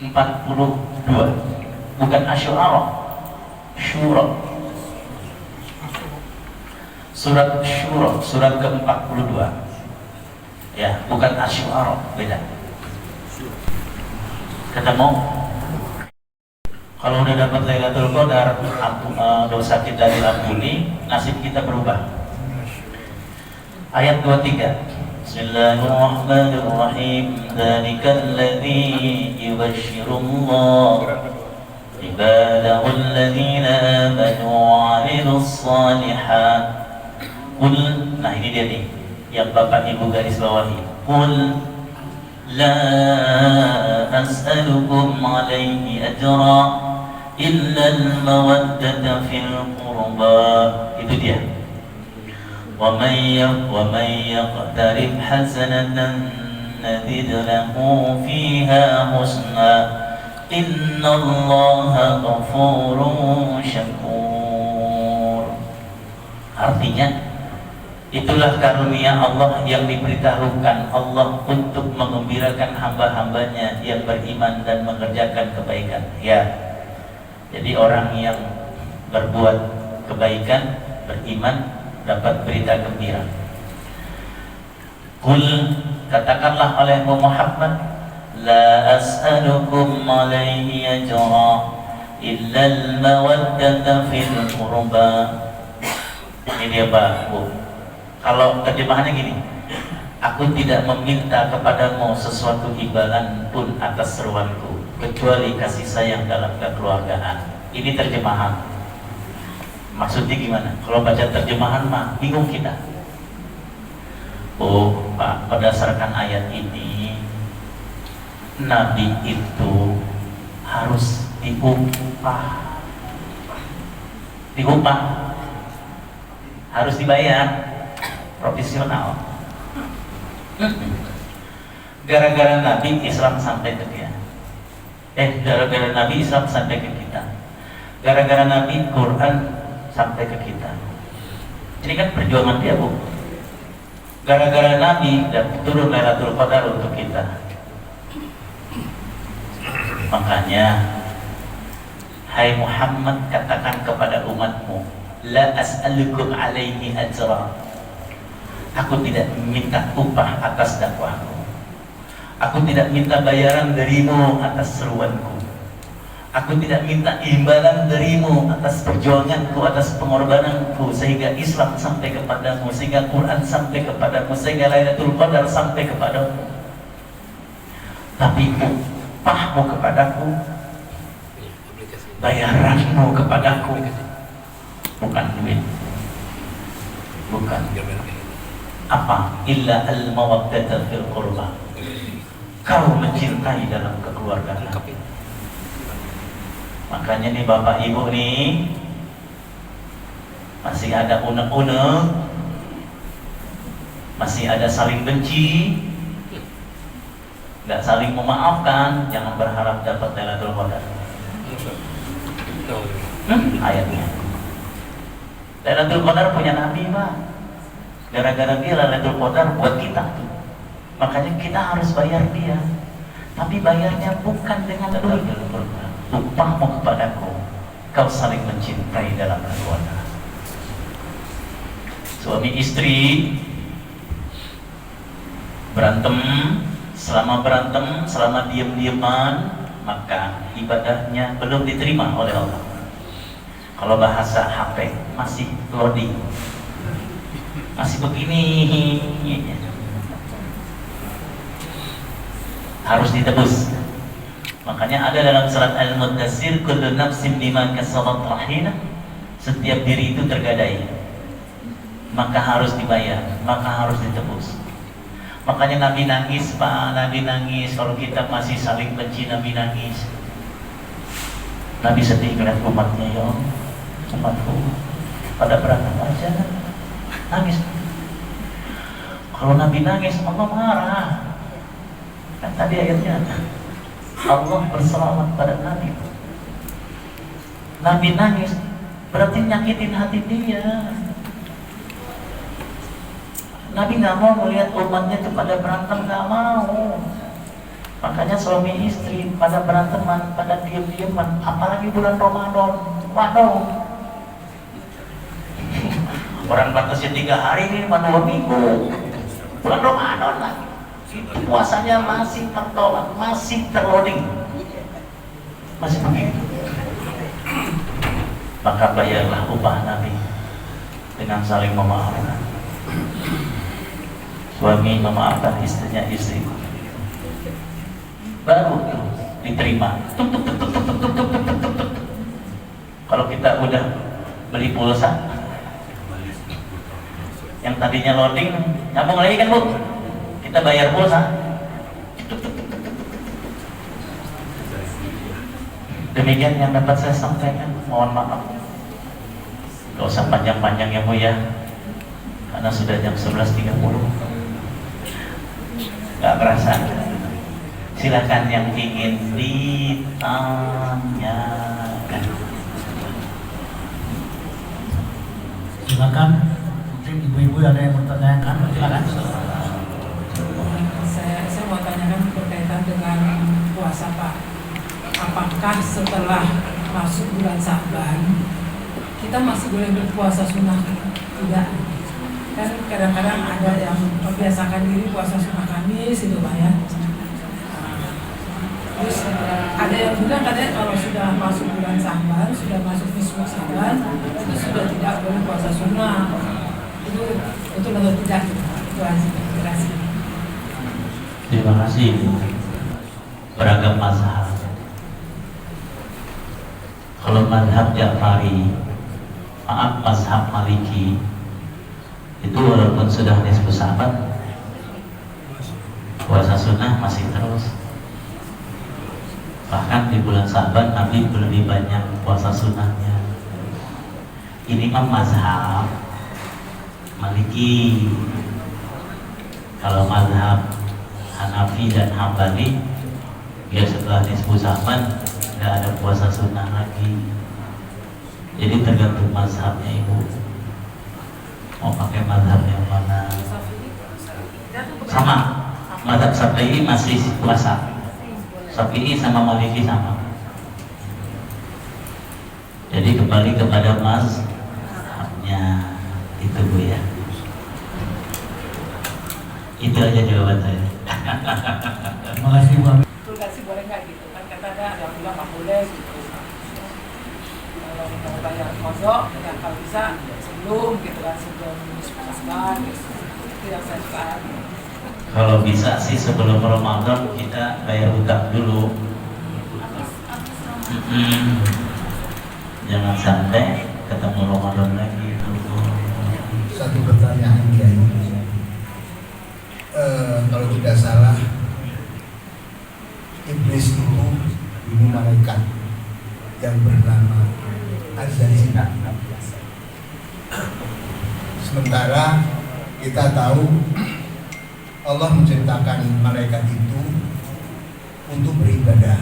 D: 42, bukan Asy'ara, Syura. Surat Syura, surat ke 42 ya, bukan Asy'ara, beda. Ketemu? Kalau udah dapat Lailatul Qadar, dosa kita diampuni, nasib kita berubah. Ayat 23. Bismillahirrahmanirrahim. Dzalikal ladzi yubashshirullahu ibadahu alladzina amanu wa 'amilus shalihat. Nah ini dia nih yang Bapak Ibu garis bawahi. Qul la as'alukum 'alaihi ajra illa al-mawaddata fil qurba. Itu dia. وَمَنْ يَقْتَرِفْ حَسَنَةً نَزِدْ لَهُ فِيهَا حُسْنًا إِنَّ اللَّهَ غَفُورٌ شَكُورٌ. Artinya, itulah karunia Allah yang diberitahukan Allah untuk mengembirakan hamba-hambanya yang beriman dan mengerjakan kebaikan. Ya, jadi orang yang berbuat kebaikan, beriman, dapat berita gembira. Qul, katakanlah oleh Muhammad, la as'alukum alaihi ajra illa al-mawaddata fil qurba. Ini dia Pak Bu. Kalau terjemahannya gini, aku tidak meminta kepadamu sesuatu imbalan pun atas seruanku kecuali kasih sayang dalam kekeluargaan. Ini terjemahan. Maksudnya gimana? Kalau baca terjemahan mah bingung kita. Oh Pak, berdasarkan ayat ini Nabi itu harus diupah, harus dibayar profesional. Gara-gara Nabi Islam sampai ke dia. Gara-gara Nabi Islam sampai ke kita. Gara-gara Nabi Quran sampai ke kita. Ini kan perjuangan dia Bu. Gara-gara Nabi dan turun Lailatul Qadar untuk kita. Makanya hai Muhammad, katakan kepada umatmu, la as'alukum alaihi ajra. Aku tidak minta upah atas dakwahku. Aku tidak minta bayaran darimu atas seruanku. Aku tidak minta imbalan darimu atas perjuanganku, atas pengorbananku, sehingga Islam sampai kepadamu, sehingga Quran sampai kepadamu, sehingga Lailatul Qadar sampai kepadamu. Tapi upahmu kepadaku, bayaranmu kepadaku, bukan duit, bukan apa, illa al-mawaddata fil qurba. Kau mencintai dalam kekeluargaan. Makanya nih bapak ibu nih masih ada unek-unek, masih ada saling benci, nggak saling memaafkan, jangan berharap dapat Lailatul Qadar. Ayatnya Lailatul Qadar punya Nabi Pak. Gara-gara dia Lailatul Qadar buat kita. Makanya kita harus bayar dia. Tapi bayarnya bukan dengan duit. Upahmu kepadaku, kau saling mencintai dalam keluarga. Suami istri berantem, selama diam-diaman, maka ibadahnya belum diterima oleh Allah. Kalau bahasa HP masih loading, masih begini, harus ditebus. Makanya ada dalam surat Al-Muddatsir, kullu nafsin bima kasabat rahina, setiap diri itu tergadai, maka harus dibayar, maka harus ditebus. Makanya Nabi nangis Pak, Nabi nangis kalau kita masih saling benci. Nabi nangis, Nabi sedih melihat umatnya, ya Allah, umatku pada berantem aja, nangis. Kalau Nabi nangis, Allah marah. Kan tadi ayatnya Allah berselawat pada Nabi. Nabi nangis berarti nyakitin hati dia. Nabi nggak mau melihat umatnya itu pada berantem, nggak mau. Makanya suami istri pada beranteman, pada diam-diaman, apalagi bulan Ramadan. Waduh, orang batasnya 3 hari ini, 2 minggu. Bulan Ramadan lagi. Puasanya masih tertolak, masih terloading, masih begitu. Maka bayarlah upah Nabi dengan saling memaafkan. Suami memaafkan istrinya, istri baru diterima. Kalau kita udah beli pulsa yang tadinya loading, nyambung lagi kan Bu? Kita bayar pulsa. Demikian yang dapat saya sampaikan. Mohon maaf, gak usah panjang-panjang ya Bu ya, karena sudah jam 11.30. Gak kerasa. Silakan yang ingin ditanyakan.
E: Silakan, mungkin ibu-ibu ada yang bertanyakan, silakan.
C: Saya mau tanyakan berkaitan dengan puasa Pak. Apakah setelah masuk bulan Sya'ban kita masih boleh berpuasa sunnah? Tidak. Kan kadang-kadang ada yang membiasakan diri puasa sunnah Kamis itu Pak ya. Terus ada yang bilang katanya kalau sudah masuk bulan Sya'ban, sudah masuk nisfu Sya'ban, itu sudah tidak boleh puasa sunnah. Itu betul atau tidak? Itu aja. Terima kasih.
D: Terima kasih. Beragam mazhab. Kalau mazhab Ja'fari, maaf, mazhab Maliki, itu walaupun sudah nisfu Sya'ban, puasa sunnah masih terus. Bahkan di bulan Sya'ban Nabi lebih banyak puasa sunnahnya. Ini mah mazhab Maliki. Kalau mazhab Hanafi dan Hambali, ya setelah nisfu Sya'ban nggak ada puasa sunnah lagi. Jadi tergantung mazhabnya ibu, mau pakai mazhab yang mana. Sama, mazhab Syafi'i masih puasa, Syafi'i sama Maliki sama. Jadi kembali kepada mazhabnya itu Bu ya. Itu aja jawaban saya.
E: Terima kasih Bu.
C: Tulgasi boleh nggak gitu? Kan kata ada yang bilang nggak boleh gitu. bayar kodok, ya kalau bisa sebelum gitu kan, sebelum sebulan gitu. Itu yang saya suka.
D: Kalau bisa sih sebelum Ramadan kita bayar utang dulu. Jangan sampai ketemu Ramadan lagi.
F: Satu pertanyaan Kiai. Kalau tidak salah, iblis itu dulu malaikat yang bernama Azazina. Sementara kita tahu Allah menciptakan malaikat itu untuk beribadah,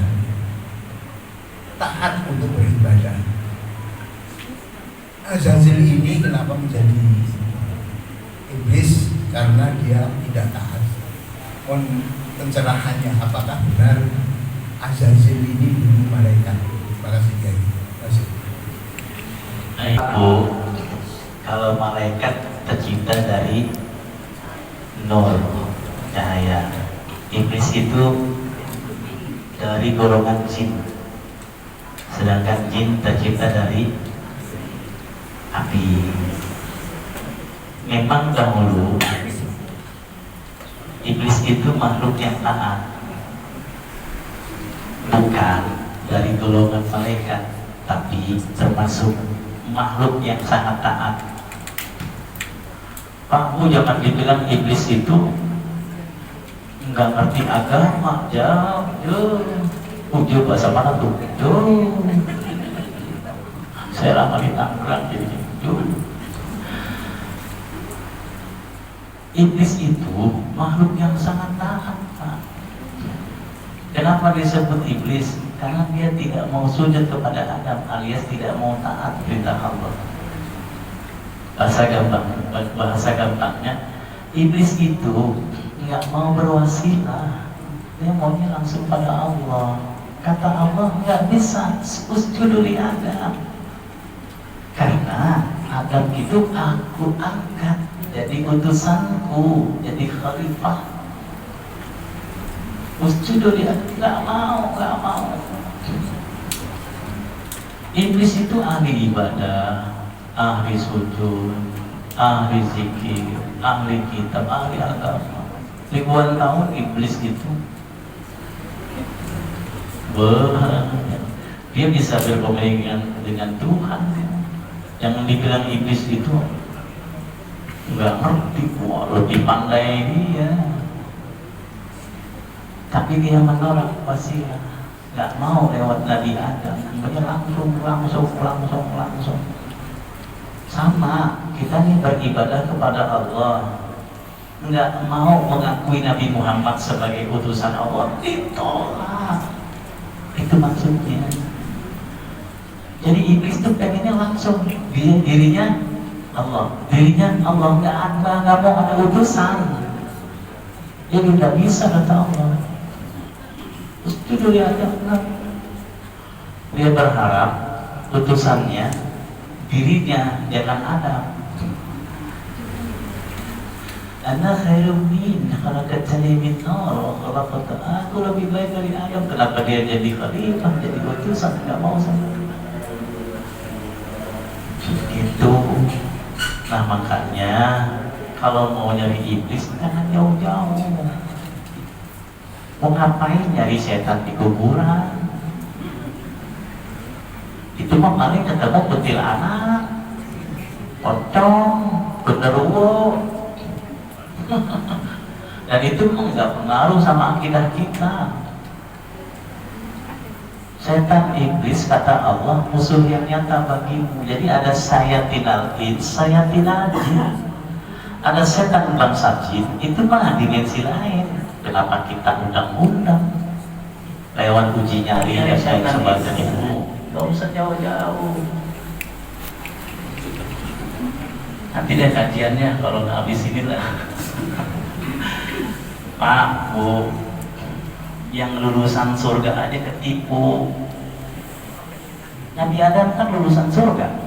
F: taat untuk beribadah. Azazil ini kenapa menjadi iblis? Karena dia tidak taat. Pencerahannya, apakah benar Azazil ini dulu malaikat? Terima kasih Kiai. Terima kasih.
D: Ibu, kalau malaikat tercipta dari nur, cahaya. Iblis itu dari golongan jin, sedangkan jin tercipta dari api. Memang dahulu iblis itu makhluk yang taat, bukan dari golongan malaikat, tapi termasuk makhluk yang sangat taat. Kamu jangan dibilang iblis itu nggak ngerti agama, jauh bahasa mana tuh? Jauh. Saya lama di Tangerang jadi jauh. Iblis itu makhluk yang sangat taat, Pak. Kenapa disebut iblis? Karena dia tidak mau sujud kepada Adam, alias tidak mau taat perintah Allah. Bahasa gampangnya, iblis itu nggak mau berwasilah, dia maunya langsung pada Allah. Kata Allah nggak bisa usjudu li Adam, karena Adam itu aku angkat jadi utusanku, jadi khalifah. Usjudu li Adam, nggak mau. Iblis itu ahli ibadah, ahli sujud, ahli zikir, ahli kitab, ahli agama. Ribuan tahun iblis itu dia bisa berkomunikasi dengan Tuhan. Yang dibilang iblis itu nggak ngerti, lebih pandai dia, tapi dia menolak wasilah, nggak mau lewat Nabi Adam, dia langsung. Sama kita nih beribadah kepada Allah, nggak mau mengakui Nabi Muhammad sebagai utusan Allah, ditolak. Itu maksudnya. Jadi iblis itu pengennya langsung, dirinya Allah nggak mau ada utusan. Jadi nggak bisa kata Allah. Terus itu dia berharap utusannya dirinya, jangan Adam. Ana khairum min khalaqatani min nar wa khalaqta aku lebih baik dari Adam. Kenapa dia jadi khalifah, jadi utusan? Nggak mau sama itu. Nah makanya kalau mau nyari iblis jangan jauh-jauh. Mau ngapain nyari setan di kuburan? Itu mah paling ketemu betil anak, pocong, genderuwo. Dan itu nggak pengaruh sama akidah kita. Setan iblis kata Allah musuh yang nyata bagimu. Jadi ada sayatinal ins, sayatinal jin. Ada setan bangsa jin, itu mah dimensi lain. Kenapa kita undang-undang lewat uji nyali ya saya sebagai ibu? Gak usah jauh-jauh. Nanti deh kajiannya kalau nggak habis ini lah. Pak, Bu, yang lulusan surga aja ketipu. Nabi Adam kan lulusan surga,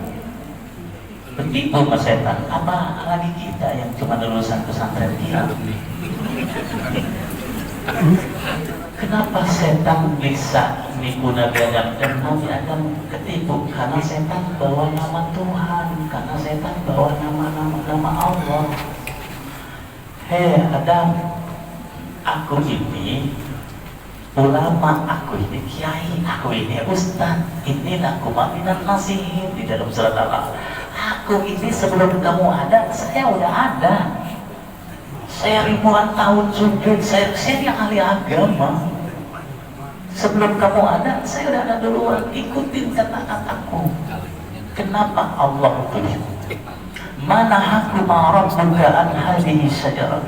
D: ketipu sama setan. Apa lagi kita yang cuma lulusan pesantren kita? Kenapa setan bisa nipu Nabi Adam dan Nabi Adam ketipu? Karena setan bawa nama Tuhan, karena setan bawa nama Allah. Hei Adam, aku ini ulama, aku ini kiai, aku ini ustaz, inilah kumaminat nasihin di dalam surat Allah. Aku ini sebelum kamu ada, saya udah ada. Saya ribuan tahun sujud, saya yang ahli agama. Sebelum kamu ada, saya udah ada duluan. Ikutin kata-kataku. Kenapa Allah pilih? Mana hakum rabbuka an hadhihi syajarah?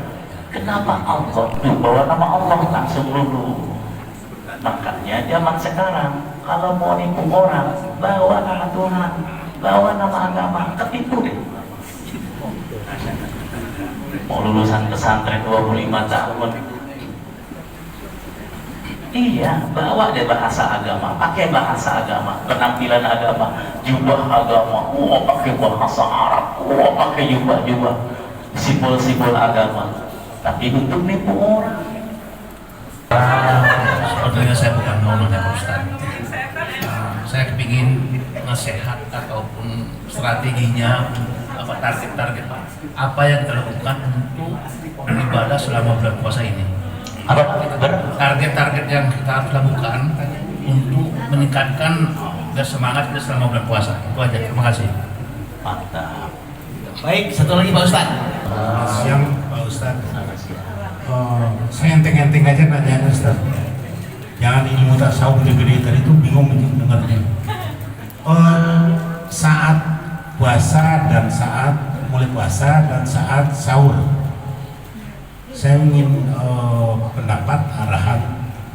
D: Kenapa Allah bawa nama Allah langsung dulu? Makanya zaman sekarang kalau mau nipu orang, bawa nama Tuhan, bawa nama agama, ketipu deh. Mau lulusan pesantren 25 tahun, iya, bawa deh bahasa agama, pakai bahasa agama, penampilan agama, jubah agama, pakai bahasa Arab, pakai jubah-jubah, simbol-simbol agama, tapi untuk nipu orang.
B: Sebetulnya saya bukan mau nanya Ustaz. Saya kepingin nasihat ataupun strateginya, apa target-target apa yang dilakukan untuk beribadah selama bulan puasa ini. Target-target yang kita harus lakukan untuk meningkatkan dan semangat kita selama bulan puasa. Itu aja. Terima kasih.
D: Mantap.
G: Baik, satu lagi Pak Ustadz.
F: Siang Pak Ustadz. Saya enteng-enteng aja nanya Ustadz. Jangan ilmu tasawuf gede tadi itu bingung dengarnya. Saat puasa dan saat mulai puasa dan saat sahur, saya ingin pendapat arahan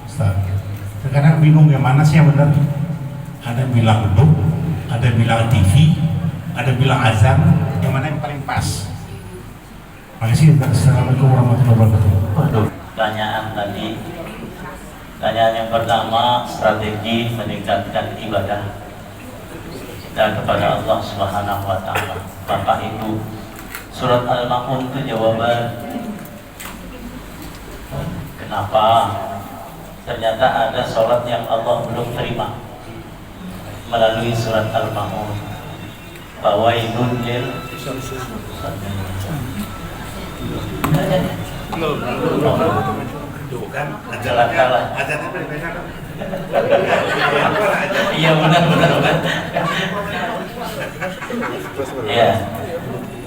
F: Ustaz. Sekarang bingung yang mana sih yang benar? Ada bilang beduk, ada bilang TV, ada bilang azan, yang mana yang paling pas? Makasih. Assalamualaikum warahmatullahi wabarakatuh.
D: Waduh, pertanyaan yang pertama, strategi meningkatkan ibadah kita kepada Allah Subhanahu wa Ta'ala. Bapak Ibu, surat Al-Ma'un itu jawaban. Kenapa? Ternyata ada sholat yang Allah belum terima melalui surat Al-Ma'un. Fawailun lil celakalah. Iya benar. Iya,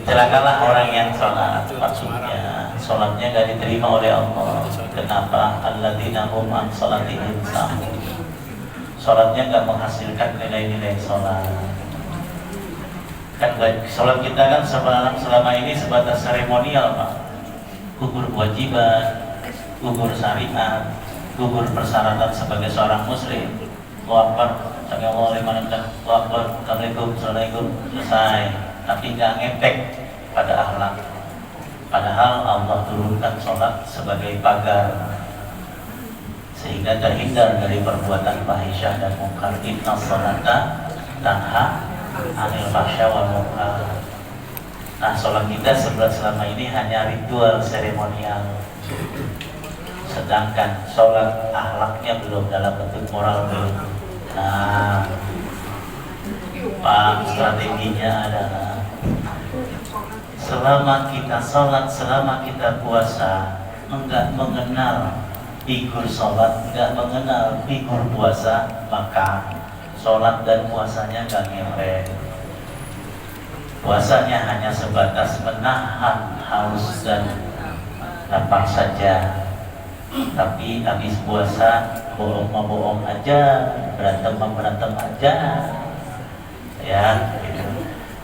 D: celakalah orang yang sholat. Maksudnya sholatnya gak diterima oleh Allah. Kenapa? Alladzina hum an sholatihim sahun. Sholatnya gak menghasilkan nilai-nilai sholat. Kan sholat kita kan selama ini sebatas seremonial, Pak. Gugur kewajiban, gugur syariat, gugur persyaratan sebagai seorang muslim. Allahu Akbar, Allahu Akbar, Assalamualaikum, selesai. Tapi nggak ngepek pada akhlak. Padahal Allah turunkan sholat sebagai pagar sehingga terhindar dari perbuatan fahisyah dan munkar. Inna sholata tanha anil fahsya wal munkar. Nah, sholat kita selama ini hanya ritual seremonial, sedangkan sholat akhlaknya belum dalam bentuk moral belum. Nah, Pak, strateginya adalah selama kita sholat, selama kita puasa, enggak mengenal figur sholat, enggak mengenal figur puasa, maka sholat dan puasanya enggak ngefek. Puasanya hanya sebatas menahan haus dan lapar saja. Tapi habis puasa bohong aja, berantem aja. Ya, gitu.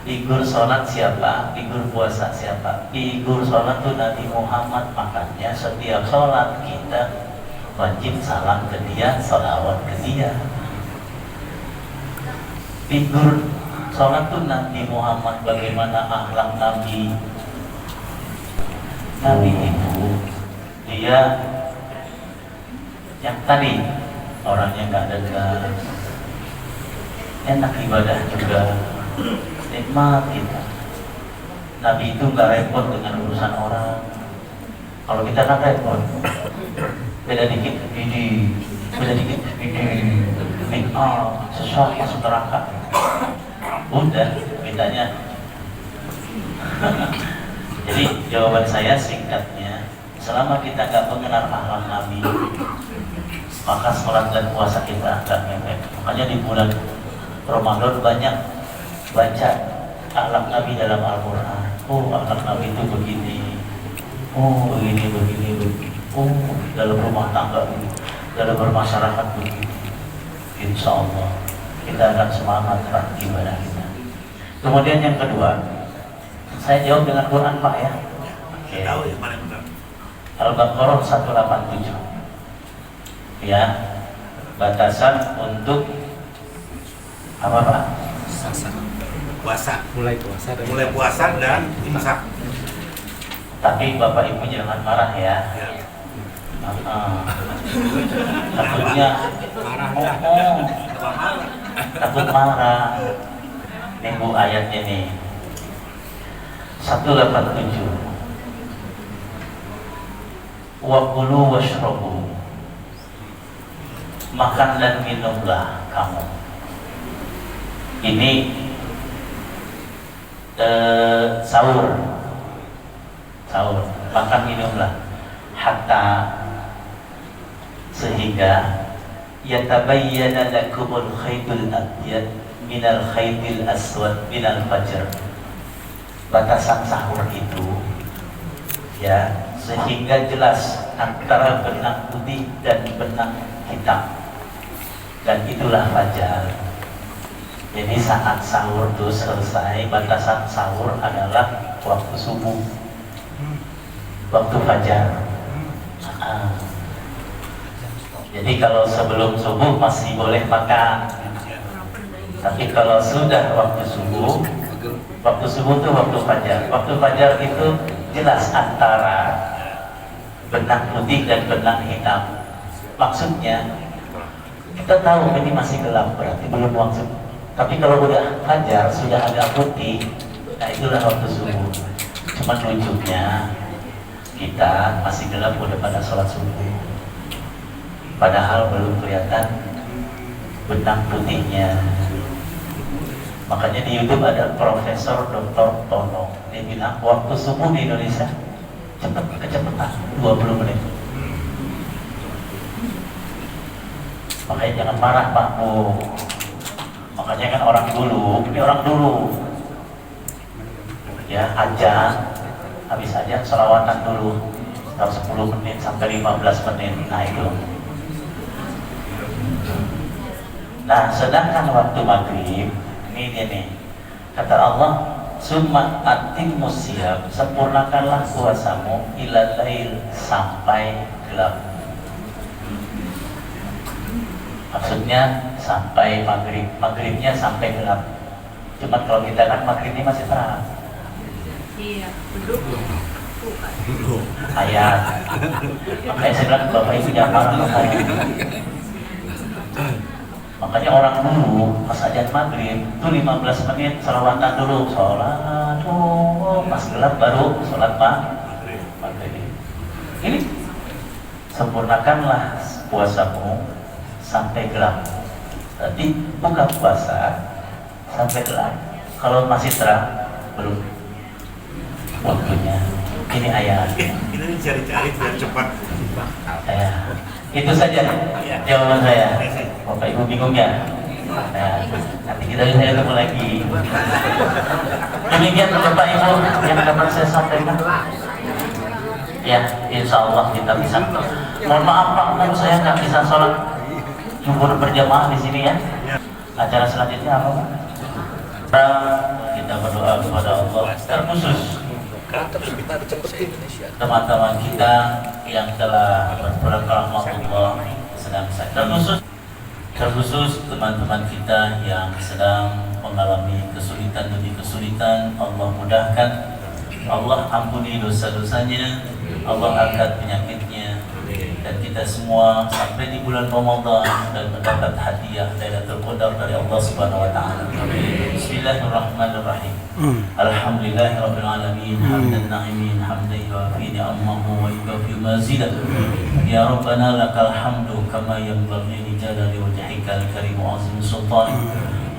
D: Figur sholat siapa? Figur puasa siapa? Figur sholat itu Nabi Muhammad. Makanya setiap sholat kita wajib salam ke dia, sholawat ke dia. Figur sholat itu Nabi Muhammad. Bagaimana akhlak Nabi? Nabi itu dia yang tadi orangnya nggak degas, enak ibadah juga, nikmat kita. Nabi itu nggak repot dengan urusan orang. Kalau kita kan repot. beda dikit ini, beda dikit ini, sesuatu masuk neraka. Udah, bedanya. Jadi jawaban saya singkatnya, selama kita nggak mengenal akhlak Nabi, maka sholat dan puasa kita akan mepet. Makanya di bulan Ramadan banyak baca akhlak Nabi dalam Al-Quran. Oh, akhlak Nabi itu begini. Oh, begini. Oh, dalam rumah tangga begini, dalam bermasyarakat begini. Insya Allah kita akan semangat ibadah kita. Kemudian yang kedua, saya jawab dengan Quran Pak ya. Oke.
F: Tahu yang mana benar?
D: Al-Baqarah 187. Ya, batasan untuk apa Pak?
F: Puasa.
E: Mulai
F: Puasa dan imsak.
D: Tapi Bapak Ibu jangan marah ya.
F: Ya.
D: Takutnya takut marah. Ini Bu ayatnya nih 187. Wa kulu washrabu, makan dan minumlah kamu. Ini sahur, makan minumlah hatta sehingga yatabayyana lakumul khaytul abyad minal khaytil aswad minal fajr. Batasan sahur itu ya, sehingga jelas antara benang putih dan benang hitam, dan itulah fajar. Jadi saat sahur itu selesai, batasan sahur adalah waktu subuh, waktu fajar. Jadi kalau sebelum subuh masih boleh makan, tapi kalau sudah waktu subuh itu waktu fajar. Waktu fajar itu jelas antara benang putih dan benang hitam. Maksudnya kita tahu ini masih gelap, berarti belum waktu. Tapi kalau udah fajar sudah agak putih, nah itulah waktu subuh. Cuma lucunya kita masih gelap udah pada sholat subuh, padahal belum kelihatan benang putihnya. Makanya di YouTube ada Profesor Dr. Tono, dia bilang waktu subuh di Indonesia kecepatan 20 menit. Makanya jangan marah Pak Bu. Makanya kan orang dulu ya aja, habis aja selawatan dulu sekitar 10 menit sampai 15 menit. Nah itu. Nah sedangkan waktu maghrib ini dia nih, kata Allah, summa atimmus siyam, sempurnakanlah puasamu ilal lail, sampai gelap. Maksudnya sampai maghrib, maghribnya sampai gelap. Cuman kalau kita kan maghribnya masih terang.
H: Iya, belum.
D: Ayat. Makanya saya bilang Bapak Ibu jangan marah sama saya. Makanya orang dulu pas azan maghrib itu 15 menit selawatan dulu, sholat, pas gelap baru sholat maghrib. Ini sempurnakanlah puasamu sampai gelap. Tadi buka puasa sampai gelap. Kalau masih terang belum waktunya. Ini ayat.
F: Ini cari-cari biar cepat.
D: Itu saja jawaban saya. Bapak Ibu bingung ya? Nah, nanti kita bisa ketemu lagi. Demikian Bapak Ibu yang dapat saya sampaikan. Ya, insya Allah kita bisa. Mohon maaf Pak, saya nggak bisa sholat zuhur berjamaah di sini ya. Acara selanjutnya apa Pak? Kita berdoa kepada Allah, terkhusus teman-teman kita yang telah berpulang ke rahmatullah sedang sakit, terkhusus teman-teman kita yang sedang mengalami kesulitan demi kesulitan. Allah mudahkan, Allah ampuni dosa-dosanya, Allah angkat penyakitnya, dan kita semua sampai di bulan Ramadan dan mendapat hadiah Lailatul Qadar dari Allah Subhanahu wa taala. Bismillahirrahmanirrahim. Alhamdulillahirabbil alamin, hamdan na'imin, hamdan yuafi ni'amahu wa yukafi mazidah. Ya Rabbana lakal hamdu kama yanbaghi li jalali wajhikal karim wa azimi sultanik.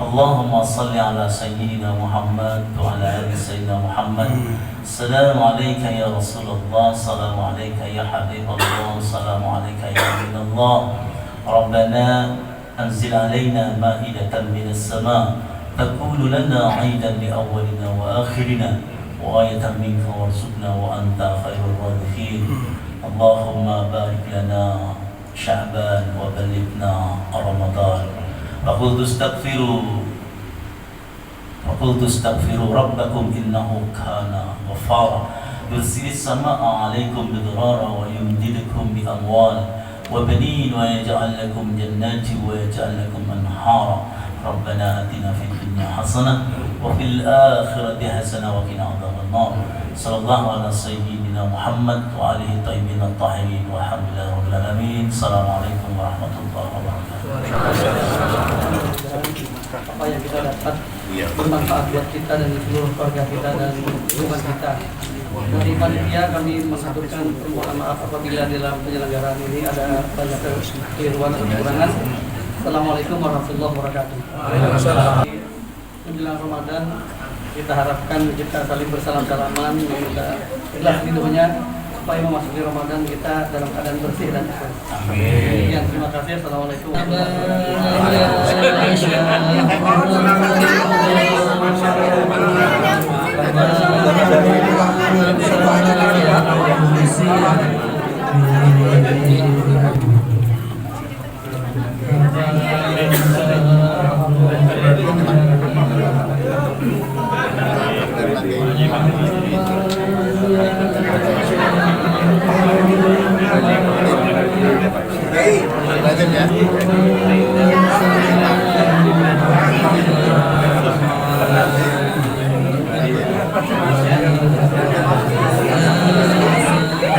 D: Allahumma salli ala sayyidina Muhammad wa ala ali sayyidina Muhammad. Assalamu alayka ya Rasulullah, assalamu alayka ya Habibullah, assalamu alayka ya Habibullah. Rabbana anzil alayna ma'idatan minas sama' takunu lana 'aidan li awwalina wa akhirina wa ayatan minka warzuqna wa anta khairul warithin. Allahumma barik lana Sya'ban wa ballighna Ramadan. فقلت استغفروا ربكم إنه كان غفارا يرسل السماء عليكم مدرارا ويمددكم بأموال وبنين ويجعل لكم جنات ويجعل لكم أنهارا ربنا آتنا في الدنيا حسنة وفي الآخرة حسنة وقنا عذاب النار صلى الله على سيدنا محمد وآله الطيبين الطاهرين والحمد لله رب العالمين. السلام عليكم ورحمة الله وبركاته.
A: Apa yang kita dapat bermanfaat buat kita dan seluruh keluarga kita dan lingkungan kita. Dari panitia kami mengaturkan permohonan maaf apabila dalam penyelenggaraan ini ada banyak kekeliruan atau kekurangan. Assalamualaikum warahmatullahi wabarakatuh. Menjelang Ramadan kita harapkan kita saling bersalam-salaman, kita ikhlas ridhonya supaya memasuki Ramadan kita dalam keadaan bersih dan ikhlas. Amin. Terima kasih. Assalamualaikum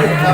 I: Kita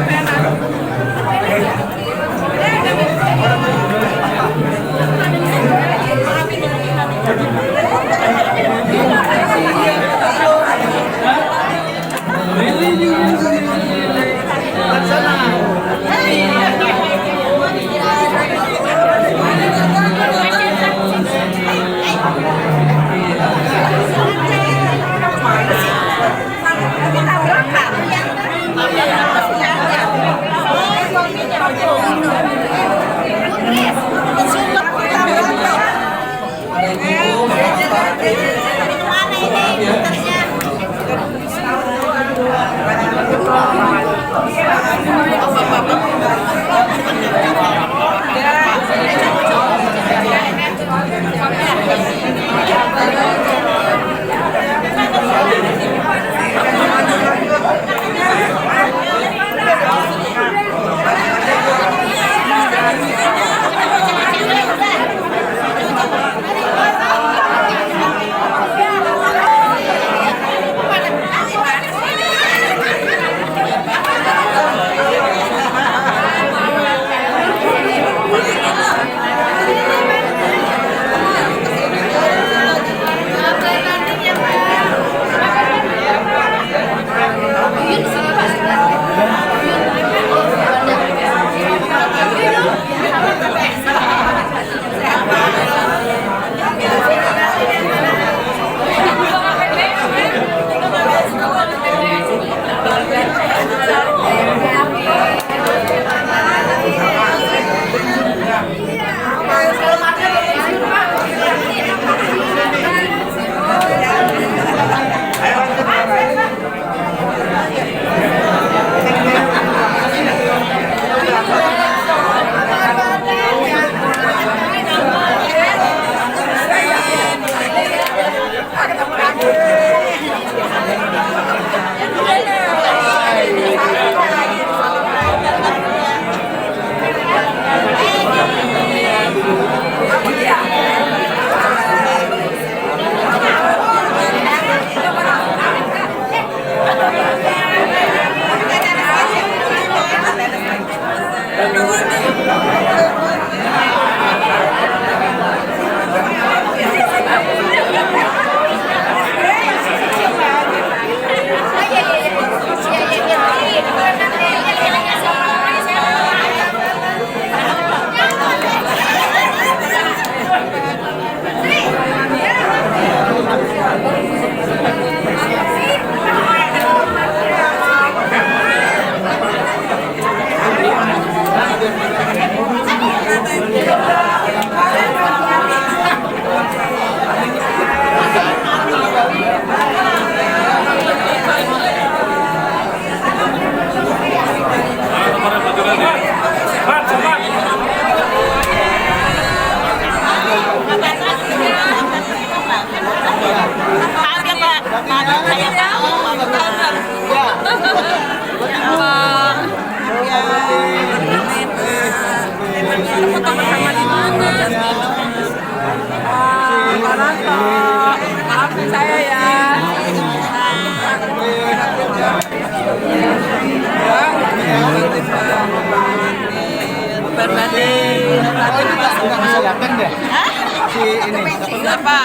H: Siapa?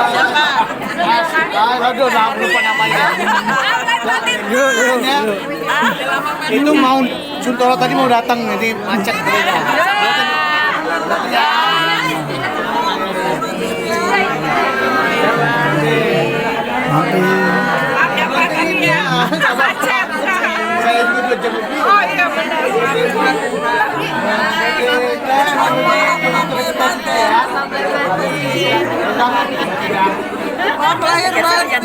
H: Siapa?
E: Aduh, lupa namanya. Itu mau Suntoro tadi mau datang, jadi macet katanya. Saya juga jemput.
H: Oh iya benar. Oh, terakhir banget.